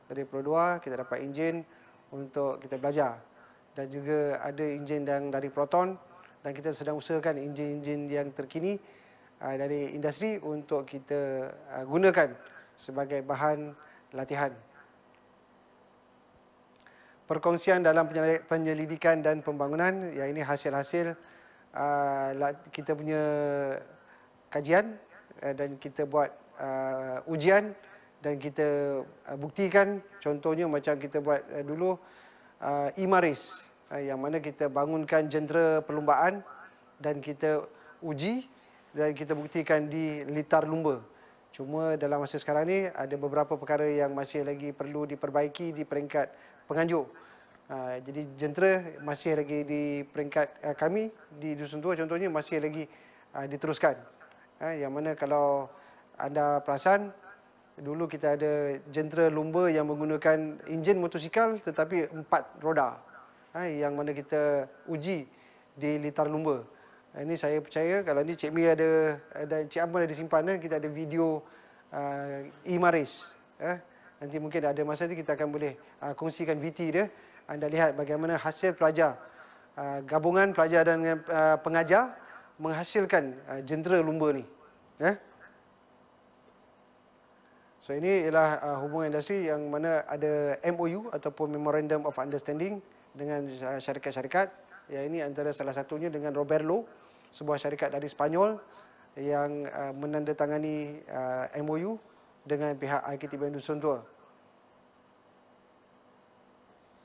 Dari Pro2 kita dapat enjin untuk kita belajar. Dan juga ada enjin dari Proton, dan kita sedang usahakan enjin-enjin yang terkini dari industri untuk kita gunakan sebagai bahan latihan. Perkongsian dalam penyelidikan dan pembangunan, ini hasil-hasil kita punya kajian dan kita buat ujian dan kita buktikan. Contohnya macam kita buat dulu IMARIS, yang mana kita bangunkan jentera perlumbaan dan kita uji dan kita buktikan di litar lumba. Cuma dalam masa sekarang ni ada beberapa perkara yang masih lagi perlu diperbaiki di peringkat penganjur. Jadi jentera masih lagi di peringkat kami di Dusun Tua contohnya masih lagi diteruskan. Yang mana kalau anda perasan, dulu kita ada jentera lumba yang menggunakan enjin motosikal tetapi 4 roda. Yang mana kita uji di litar lumba. Ini saya percaya kalau ni Cik Mi ada dan Cik Am ada simpanan, kita ada video IMARIS. Nanti mungkin ada masa tu kita akan boleh kongsikan VT dia. Anda lihat bagaimana hasil pelajar, gabungan pelajar dan pengajar menghasilkan jentera lumba ni. So ini ialah hubungan industri yang mana ada MOU ataupun Memorandum of Understanding dengan syarikat-syarikat. Ini antara salah satunya dengan Roberlo, sebuah syarikat dari Spanyol yang menandatangani MOU dengan pihak IKTB Dusun Tua.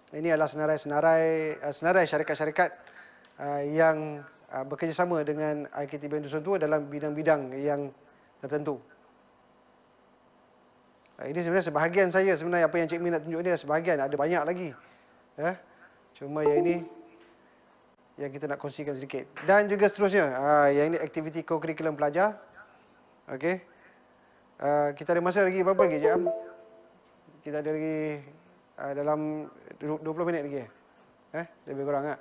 Ini adalah senarai syarikat-syarikat yang bekerjasama dengan IKTB Dusun Tua dalam bidang-bidang yang tertentu. Ini sebenarnya sebahagian saya, sebenarnya apa yang Cik Mi nak tunjuk ni adalah sebahagian, ada banyak lagi. Cuma yang ini yang kita nak kongsikan sedikit. Dan juga seterusnya, yang ini aktiviti co-curriculum pelajar. Okey. Kita ada masa lagi berapa lagi, Cik Am? Kita ada lagi dalam 20 minit lagi. Lebih kurang tak?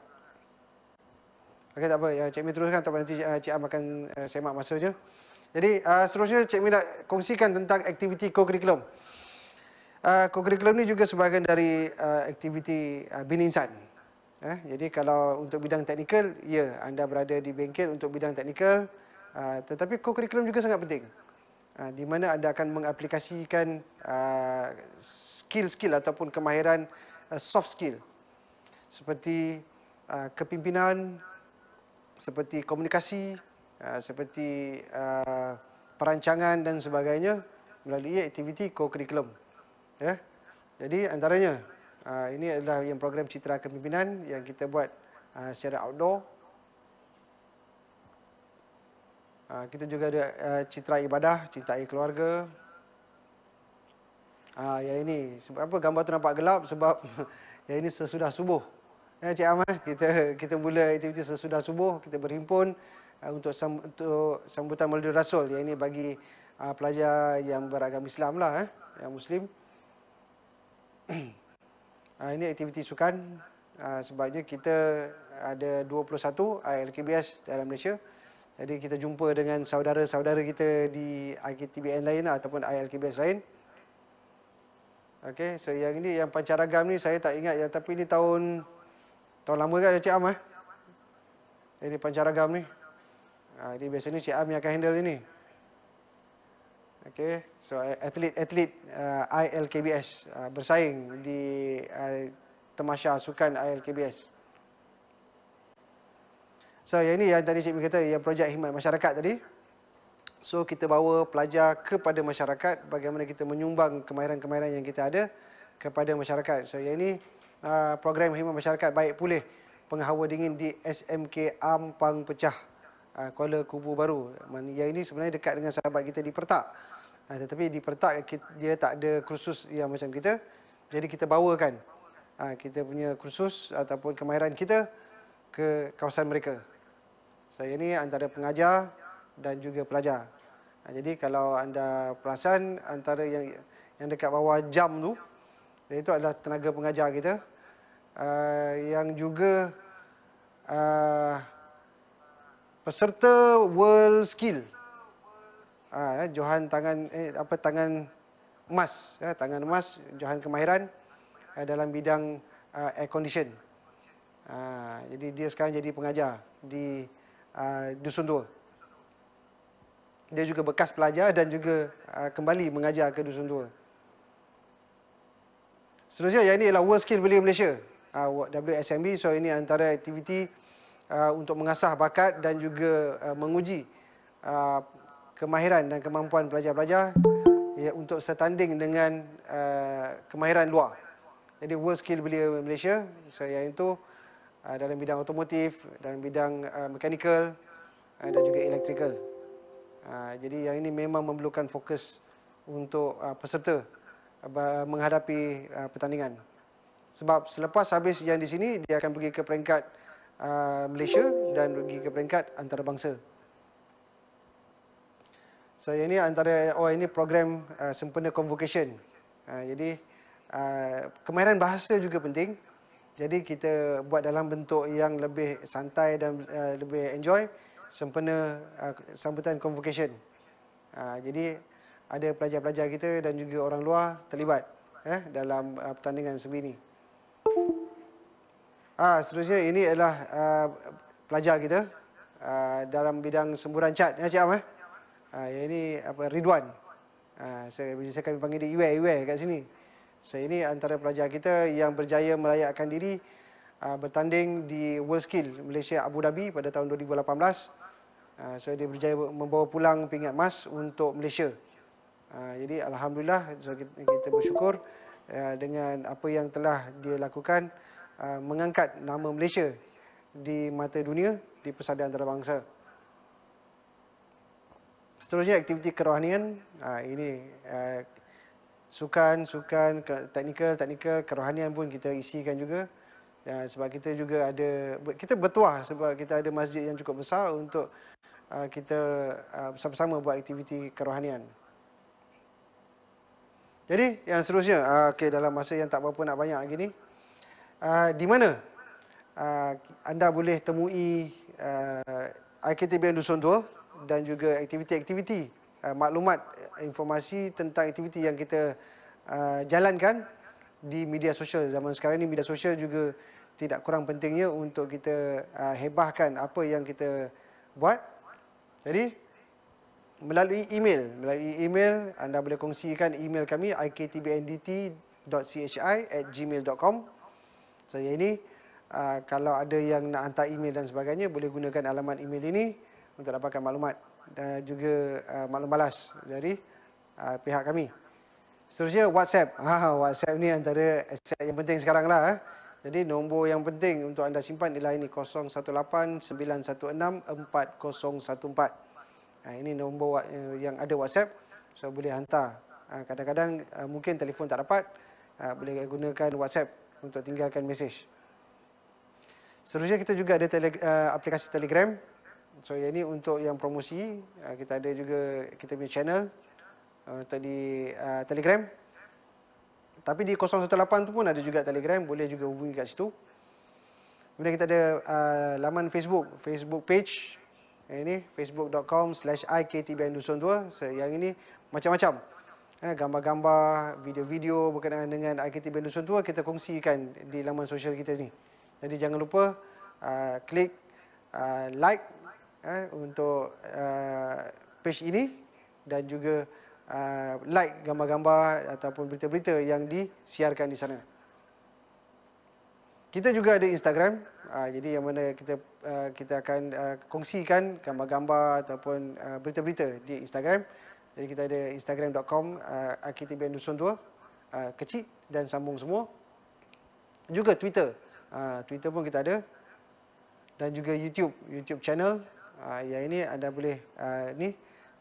Okey, tak apa. Cik Mi teruskan, tak apa, nanti Cik Am akan semak masanya. Jadi, seterusnya Cik Mi nak kongsikan tentang aktiviti co-curriculum. Co-curriculum ni juga sebahagian dari aktiviti Bina Insan. Jadi kalau untuk bidang teknikal, ya, anda berada di bengkel untuk bidang teknikal, tetapi co-curriculum juga sangat penting. Di mana anda akan mengaplikasikan skill-skill ataupun kemahiran soft skill seperti kepimpinan, seperti komunikasi, seperti perancangan dan sebagainya melalui aktiviti co-curriculum. Jadi antaranya ini adalah yang program Citra Kepimpinan yang kita buat secara outdoor. Kita juga ada Citra Ibadah, Cintai Keluarga. Yang ini sebab apa gambar tu nampak gelap sebab yang ini sesudah subuh. Cik Am, kita mula aktiviti sesudah subuh, kita berhimpun untuk sambutan Maulidul Rasul. Yang ini bagi pelajar yang beragama Islam lah, yang Muslim. Ini aktiviti sukan. Sebabnya kita ada 21 ILKBS dalam Malaysia. Jadi kita jumpa dengan saudara-saudara kita di IKTBN lain ataupun ILKBS lain. Okey, so yang ini yang pancaragam ni saya tak ingat ya, tapi ini tahun lama kan Cik Am Ini pancaragam ni. Jadi biasanya Cik Am yang akan handle ini. Okey, so atlet ILKBS bersaing di Tamasya Sukan ILKBS. So yang ini yang tadi Cik Mi kata yang projek khidmat masyarakat tadi. So kita bawa pelajar kepada masyarakat bagaimana kita menyumbang kemahiran-kemahiran yang kita ada kepada masyarakat. So yang ini program khidmat masyarakat baik pulih penghawa dingin di SMK Ampang Pecah, Kuala Kubu Baru. Yang ini sebenarnya dekat dengan sahabat kita di Pertak. Tetapi di Pertak dia tak ada kursus yang macam kita. Jadi kita bawakan kita punya kursus ataupun kemahiran kita ke kawasan mereka. Saya ini antara pengajar dan juga pelajar. Jadi kalau anda perasan antara yang dekat bawah jam tu, itu adalah tenaga pengajar kita. Yang juga peserta World Skill. Johan tangan tangan emas, tangan emas Johan kemahiran dalam bidang air condition. Jadi dia sekarang jadi pengajar di Dusun Tua. Dia juga bekas pelajar dan juga kembali mengajar ke Dusun Tua. Seterusnya yang ini ialah World Skill Belia Malaysia, WSMB. So ini antara aktiviti untuk mengasah bakat dan juga menguji kemahiran dan kemampuan pelajar-pelajar untuk setanding dengan kemahiran luar. Jadi World Skill Belia Malaysia, so yang itu dalam bidang otomotif, dalam bidang mechanical dan juga electrical. Jadi yang ini memang memerlukan fokus untuk peserta menghadapi pertandingan. Sebab selepas habis yang di sini, dia akan pergi ke peringkat Malaysia dan pergi ke peringkat antarabangsa. So yang ini antara ini program sempena convocation. Jadi kemahiran bahasa juga penting. Jadi kita buat dalam bentuk yang lebih santai dan lebih enjoy sempena sambutan convocation. Jadi ada pelajar-pelajar kita dan juga orang luar terlibat dalam pertandingan sebegini. Seterusnya ini adalah pelajar kita dalam bidang semburan cat. Cik Am, yang ini Ridwan. Saya kami panggil dia Iwe kat sini. Ini antara pelajar kita yang berjaya melayakkan diri bertanding di World Skill Malaysia Abu Dhabi pada tahun 2018. Dia berjaya membawa pulang pingat emas untuk Malaysia. Jadi alhamdulillah, kita bersyukur dengan apa yang telah dia lakukan, mengangkat nama Malaysia di mata dunia di persada antarabangsa. Seterusnya aktiviti kerohanian. Ini sukan, teknikal, kerohanian pun kita isikan juga. Sebab kita juga ada, kita bertuah sebab kita ada masjid yang cukup besar untuk kita bersama-sama buat aktiviti kerohanian. Jadi yang seterusnya, dalam masa yang tak berapa nak banyak lagi ni, di mana anda boleh temui IKTBN Dusun Tua dan juga aktiviti-aktiviti maklumat, informasi tentang aktiviti yang kita jalankan di media sosial. Zaman sekarang ni media sosial juga tidak kurang pentingnya untuk kita hebahkan apa yang kita buat. Jadi melalui email anda boleh kongsikan email kami iktbndt.chi@gmail.com. So ini kalau ada yang nak hantar email dan sebagainya, boleh gunakan alamat email ini untuk dapatkan maklumat dan juga maklum balas dari pihak kami. Seterusnya WhatsApp. WhatsApp ni antara aset yang penting sekarang lah. Jadi nombor yang penting untuk anda simpan ialah ini 018-916-4014. Ini nombor yang ada WhatsApp. So boleh hantar Kadang-kadang mungkin telefon tak dapat, boleh gunakan WhatsApp untuk tinggalkan mesej. Seterusnya kita juga ada aplikasi Telegram. So yang ini untuk yang promosi. Kita ada juga kita punya channel untuk di Telegram. Tapi di 018 tu pun ada juga Telegram, boleh juga hubungi kat situ. Kemudian kita ada laman Facebook page. Ini facebook.com/iktbn Dusun Tua. So, yang ini macam-macam. Gambar-gambar, video-video berkenaan dengan IKTBN Dusun Tua kita kongsikan di laman sosial kita ni. Jadi jangan lupa klik like untuk page ini dan juga like gambar-gambar ataupun berita-berita yang disiarkan di sana. Kita juga ada Instagram, jadi yang mana kita akan kongsikan gambar-gambar ataupun berita-berita di Instagram. Jadi kita ada instagram.com IKTBN Dusun Tua, kecil dan sambung semua. Juga Twitter, Twitter pun kita ada. Dan juga YouTube channel. Yang ini anda boleh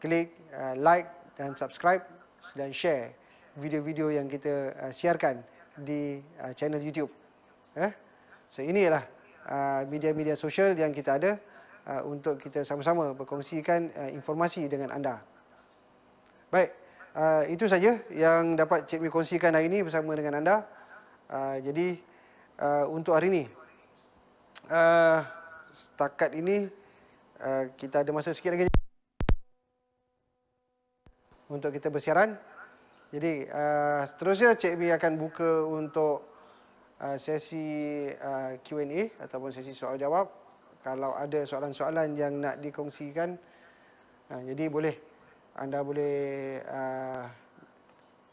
klik like dan subscribe dan share video-video yang kita siarkan di channel YouTube. So ini ialah media-media sosial yang kita ada untuk kita sama-sama berkongsikan informasi dengan anda. Baik, itu saja yang dapat Cik Mi kongsikan hari ini bersama dengan anda. Jadi untuk hari ini, setakat ini kita ada masa sikit lagi untuk kita bersiaran. Jadi seterusnya Cik Mi akan buka untuk sesi Q&A ataupun sesi soal jawab. Kalau ada soalan-soalan yang nak dikongsikan, jadi anda boleh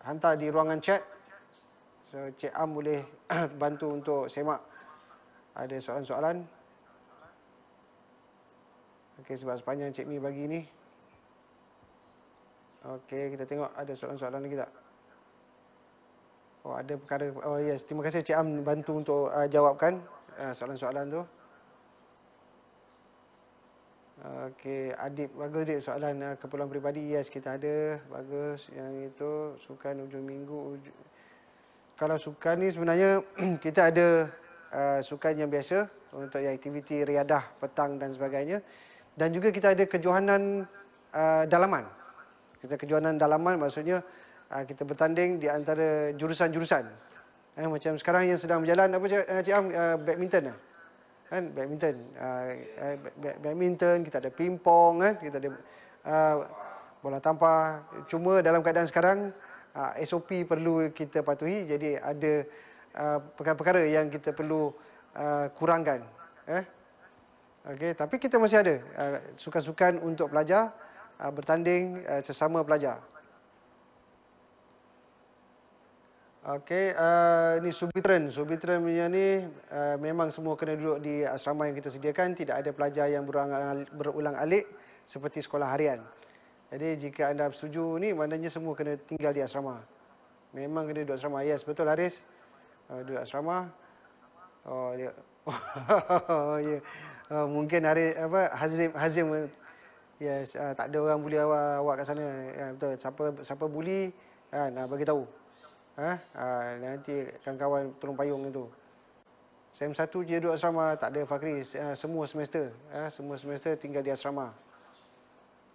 hantar di ruangan chat. So Cik Am boleh bantu untuk semak ada soalan-soalan. Okey, sebab sepanjang Cik Mi bagi ni. Okey, kita tengok ada soalan-soalan lagi tak? Oh, ada perkara. Oh yes, terima kasih Cik Am bantu untuk jawabkan soalan-soalan tu. Okey, Adib, bagus Adib soalan keperluan peribadi. Yes, kita ada. Bagus. Yang itu sukan hujung minggu. Kalau sukan ni sebenarnya kita ada sukan yang biasa untuk yang aktiviti riadah petang dan sebagainya. Dan juga kita ada kejohanan dalaman. Kita kejohanan dalaman maksudnya kita bertanding di antara jurusan-jurusan. Macam sekarang yang sedang berjalan apa Cik Am, badminton kan, badminton. Badminton, kita ada pingpong kan, kita ada bola tampar. Cuma dalam keadaan sekarang SOP perlu kita patuhi, jadi ada perkara-perkara yang kita perlu kurangkan. Okey, tapi kita masih ada sukan-sukan untuk pelajar bertanding sesama pelajar. Okey, ni Subitren. Subitren punya ni memang semua kena duduk di asrama yang kita sediakan. Tidak ada pelajar yang berulang alik seperti sekolah harian. Jadi jika anda setuju ni, maknanya semua kena tinggal di asrama. Memang kena duduk asrama. Yes, betul Haris. Duduk asrama. Oh, dia. Oh, ya. Mungkin Hazim. Yes, tak ada orang bully awak kat sana. Ya, betul. Siapa bully kan, bagi tahu. Nanti kawan-kawan tolong payung itu. Sem 1 je duduk asrama, tak ada Fakri. Semua semester. Semua semester tinggal di asrama.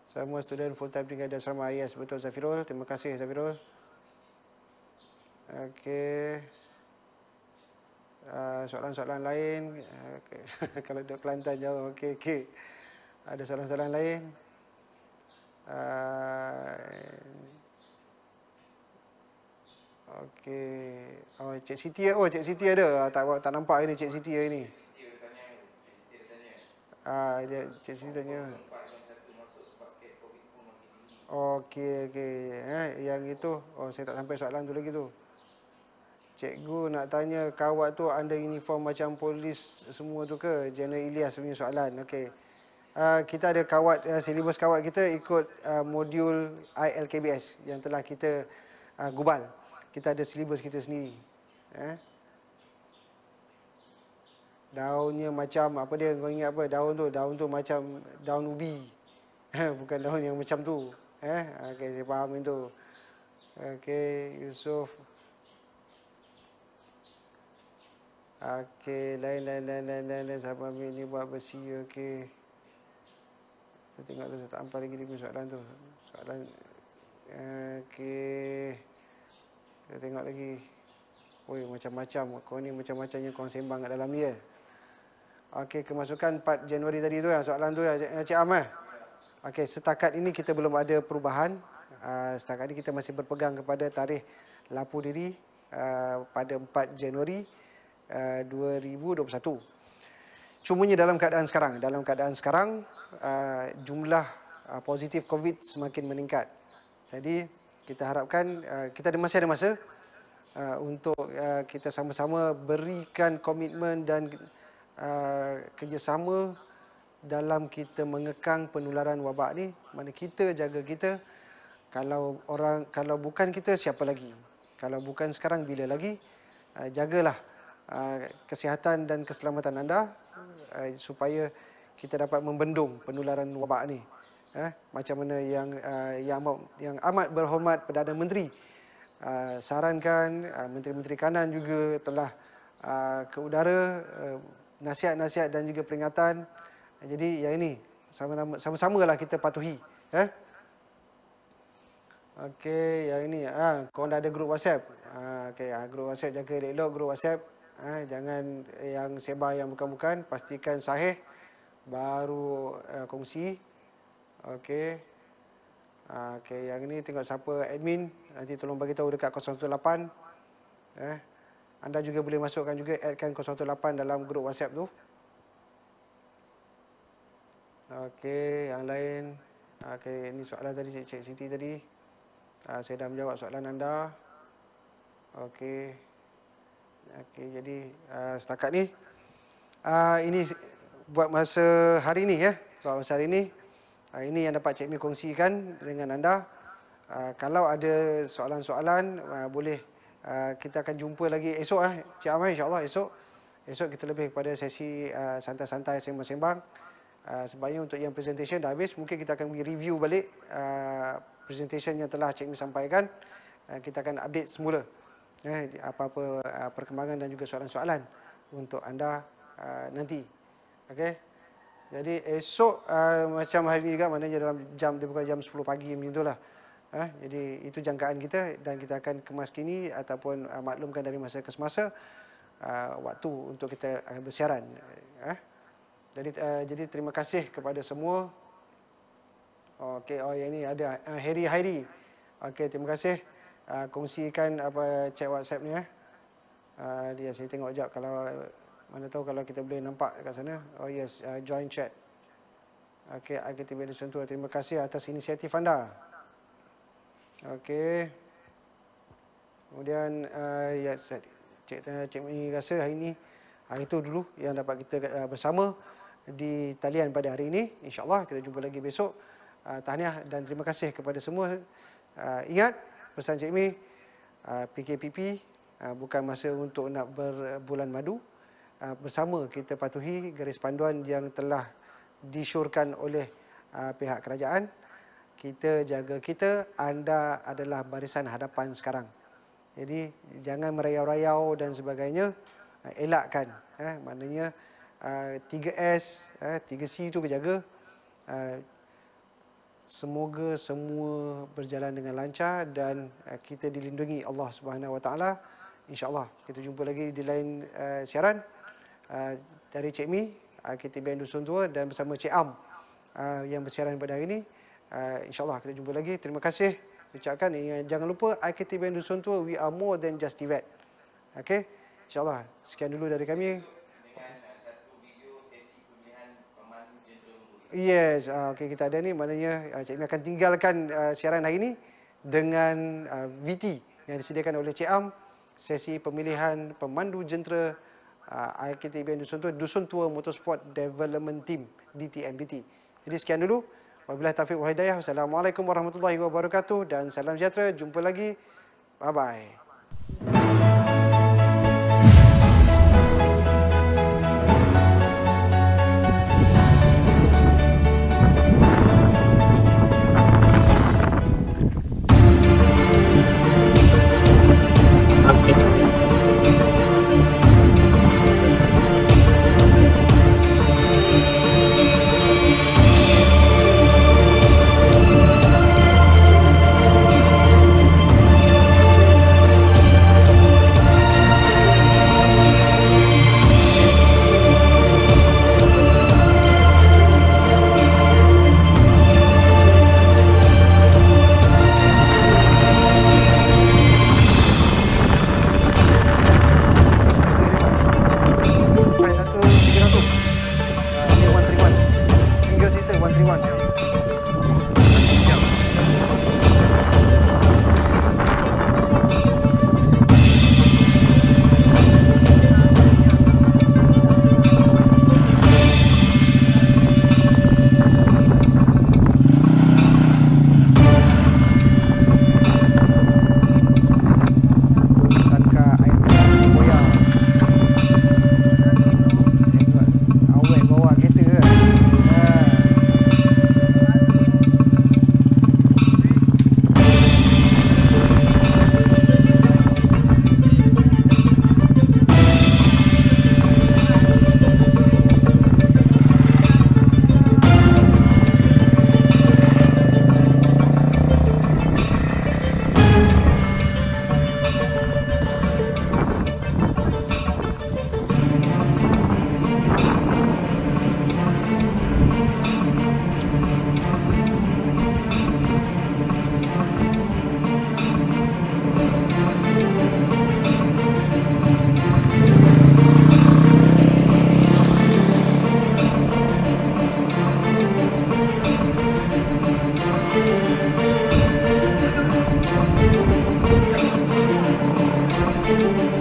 Semua student full time tinggal di asrama. Yes, betul Zafirul. Terima kasih Zafirul. Okey. Soalan-soalan lain. Okay. Kalau duduk Kelantan jauh. Okey. Ada soalan-soalan lain. Okey. Oh, Cik Siti. Oh, Cik Siti ada. Tak nampak ini Cik Siti hari ni. Cik Siti tanya. Okey. Yang itu, saya tak sampai soalan tu lagi tu. Cikgu nak tanya, kawat tu under uniform macam polis semua tu ke? General Ilyas punya soalan. Okey. Kita ada kawat, silibus kawat kita ikut modul ILKBS yang telah kita gubal. Kita ada silibus kita sendiri. Daunnya macam apa dia? Kau ingat apa daun tu? Daun tu macam daun ubi. Bukan daun yang macam tu. Okey, saya faham itu. Okey, Yusuf. Okey, lain. Siapa ambil ni buat besi, okey. Kita tengok dulu, tak hampa lagi dia soalan tu. Soalan, okey. Kita tengok lagi. Oi, macam-macam. Kau ni macam-macam yang kau sembang kat dalam ni ya. Okey, kemasukan 4 Januari tadi tu ya, soalan tu ya, Cik Am. Okey, setakat ini kita belum ada perubahan. Setakat ini kita masih berpegang kepada tarikh lapor diri pada 4 Januari 2021. Cumanya dalam keadaan sekarang jumlah positif COVID semakin meningkat. Jadi kita harapkan kita masih ada masa untuk kita sama-sama berikan komitmen dan kerjasama dalam kita mengekang penularan wabak ni. Mana kita jaga kita. Kalau bukan kita, siapa lagi? Kalau bukan sekarang, bila lagi? Jagalah kesihatan dan keselamatan anda supaya kita dapat membendung penularan wabak ni. Macam mana yang amat berhormat Perdana Menteri sarankan, menteri-menteri kanan juga telah ke udara nasihat-nasihat dan juga peringatan. Jadi yang ini sama-samalah kita patuhi. Okey, yang ini korang dah ada grup WhatsApp. Okey, grup WhatsApp jaga elok grup WhatsApp. Jangan yang sebar yang bukan-bukan, pastikan sahih baru kongsi. Okey. Okey, yang ini tengok siapa admin, nanti tolong bagi tahu dekat 018. Anda juga boleh masukkan juga, addkan 018 dalam grup WhatsApp tu. Okey, yang lain. Okey, ini soalan tadi Cik Siti tadi. Saya dah menjawab soalan anda. Okey. Okey, jadi setakat ni ini buat masa hari ni ya. Buat masa hari ni. Ini yang dapat Cik Mi kongsikan dengan anda. Kalau ada soalan-soalan boleh kita akan jumpa lagi esok Cik Amai, insya-Allah esok. Esok kita lebih kepada sesi santai-santai sembang-sembang. Sebenarnya untuk yang presentation dah habis, mungkin kita akan review balik presentation yang telah Cik Mi sampaikan. Kita akan update semula apa-apa perkembangan dan juga soalan-soalan untuk anda nanti. Okey. Jadi esok macam hari ni juga, maknanya dalam jam, dia bukan jam 10 pagi macam itulah. Jadi itu jangkaan kita dan kita akan kemas kini ataupun maklumkan dari masa ke semasa waktu untuk kita bersiaran. Jadi terima kasih kepada semua. Okey, yang ini ada Hairi. Okey, terima kasih. Kongsikan chat WhatsApp ni dia saya tengok jap, kalau mana tahu kalau kita boleh nampak dekat sana. Oh yes, join chat. Okey, IKTB Nusantara, terima kasih atas inisiatif anda. Okey. Kemudian ya Cik Mi rasa hari ini itu dulu yang dapat kita bersama di talian pada hari ini. InsyaAllah kita jumpa lagi besok. Tahniah dan terima kasih kepada semua. Ingat pesan Cik Mi, PKPP bukan masa untuk nak berbulan madu. Bersama kita patuhi garis panduan yang telah disyorkan oleh pihak kerajaan. Kita jaga kita, anda adalah barisan hadapan sekarang. Jadi jangan merayau-rayau dan sebagainya. Elakkan, maknanya 3S, 3C itu berjaga. Semoga semua berjalan dengan lancar dan kita dilindungi Allah Subhanahu Wa Taala. InsyaAllah kita jumpa lagi di lain siaran dari Cik Mi, IKTB Dusun Tua, dan bersama Cik Am yang bersiaran pada hari ini. InsyaAllah kita jumpa lagi. Terima kasih. Ucapkan jangan lupa IKTB Dusun Tua, we are more than just TVET. Okey, InsyaAllah sekian dulu dari kami. Yes, okey, kita ada ni, maknanya Cik Mi akan tinggalkan siaran hari ini dengan VT yang disediakan oleh Cik Am, sesi pemilihan pemandu jentera IKTB Dusun Tua Motorsport Development Team DTMBT. Jadi sekian dulu. Wabillahi taufiq wal hidayah. Wassalamualaikum warahmatullahi wabarakatuh dan salam sejahtera. Jumpa lagi. Bye bye. Thank you.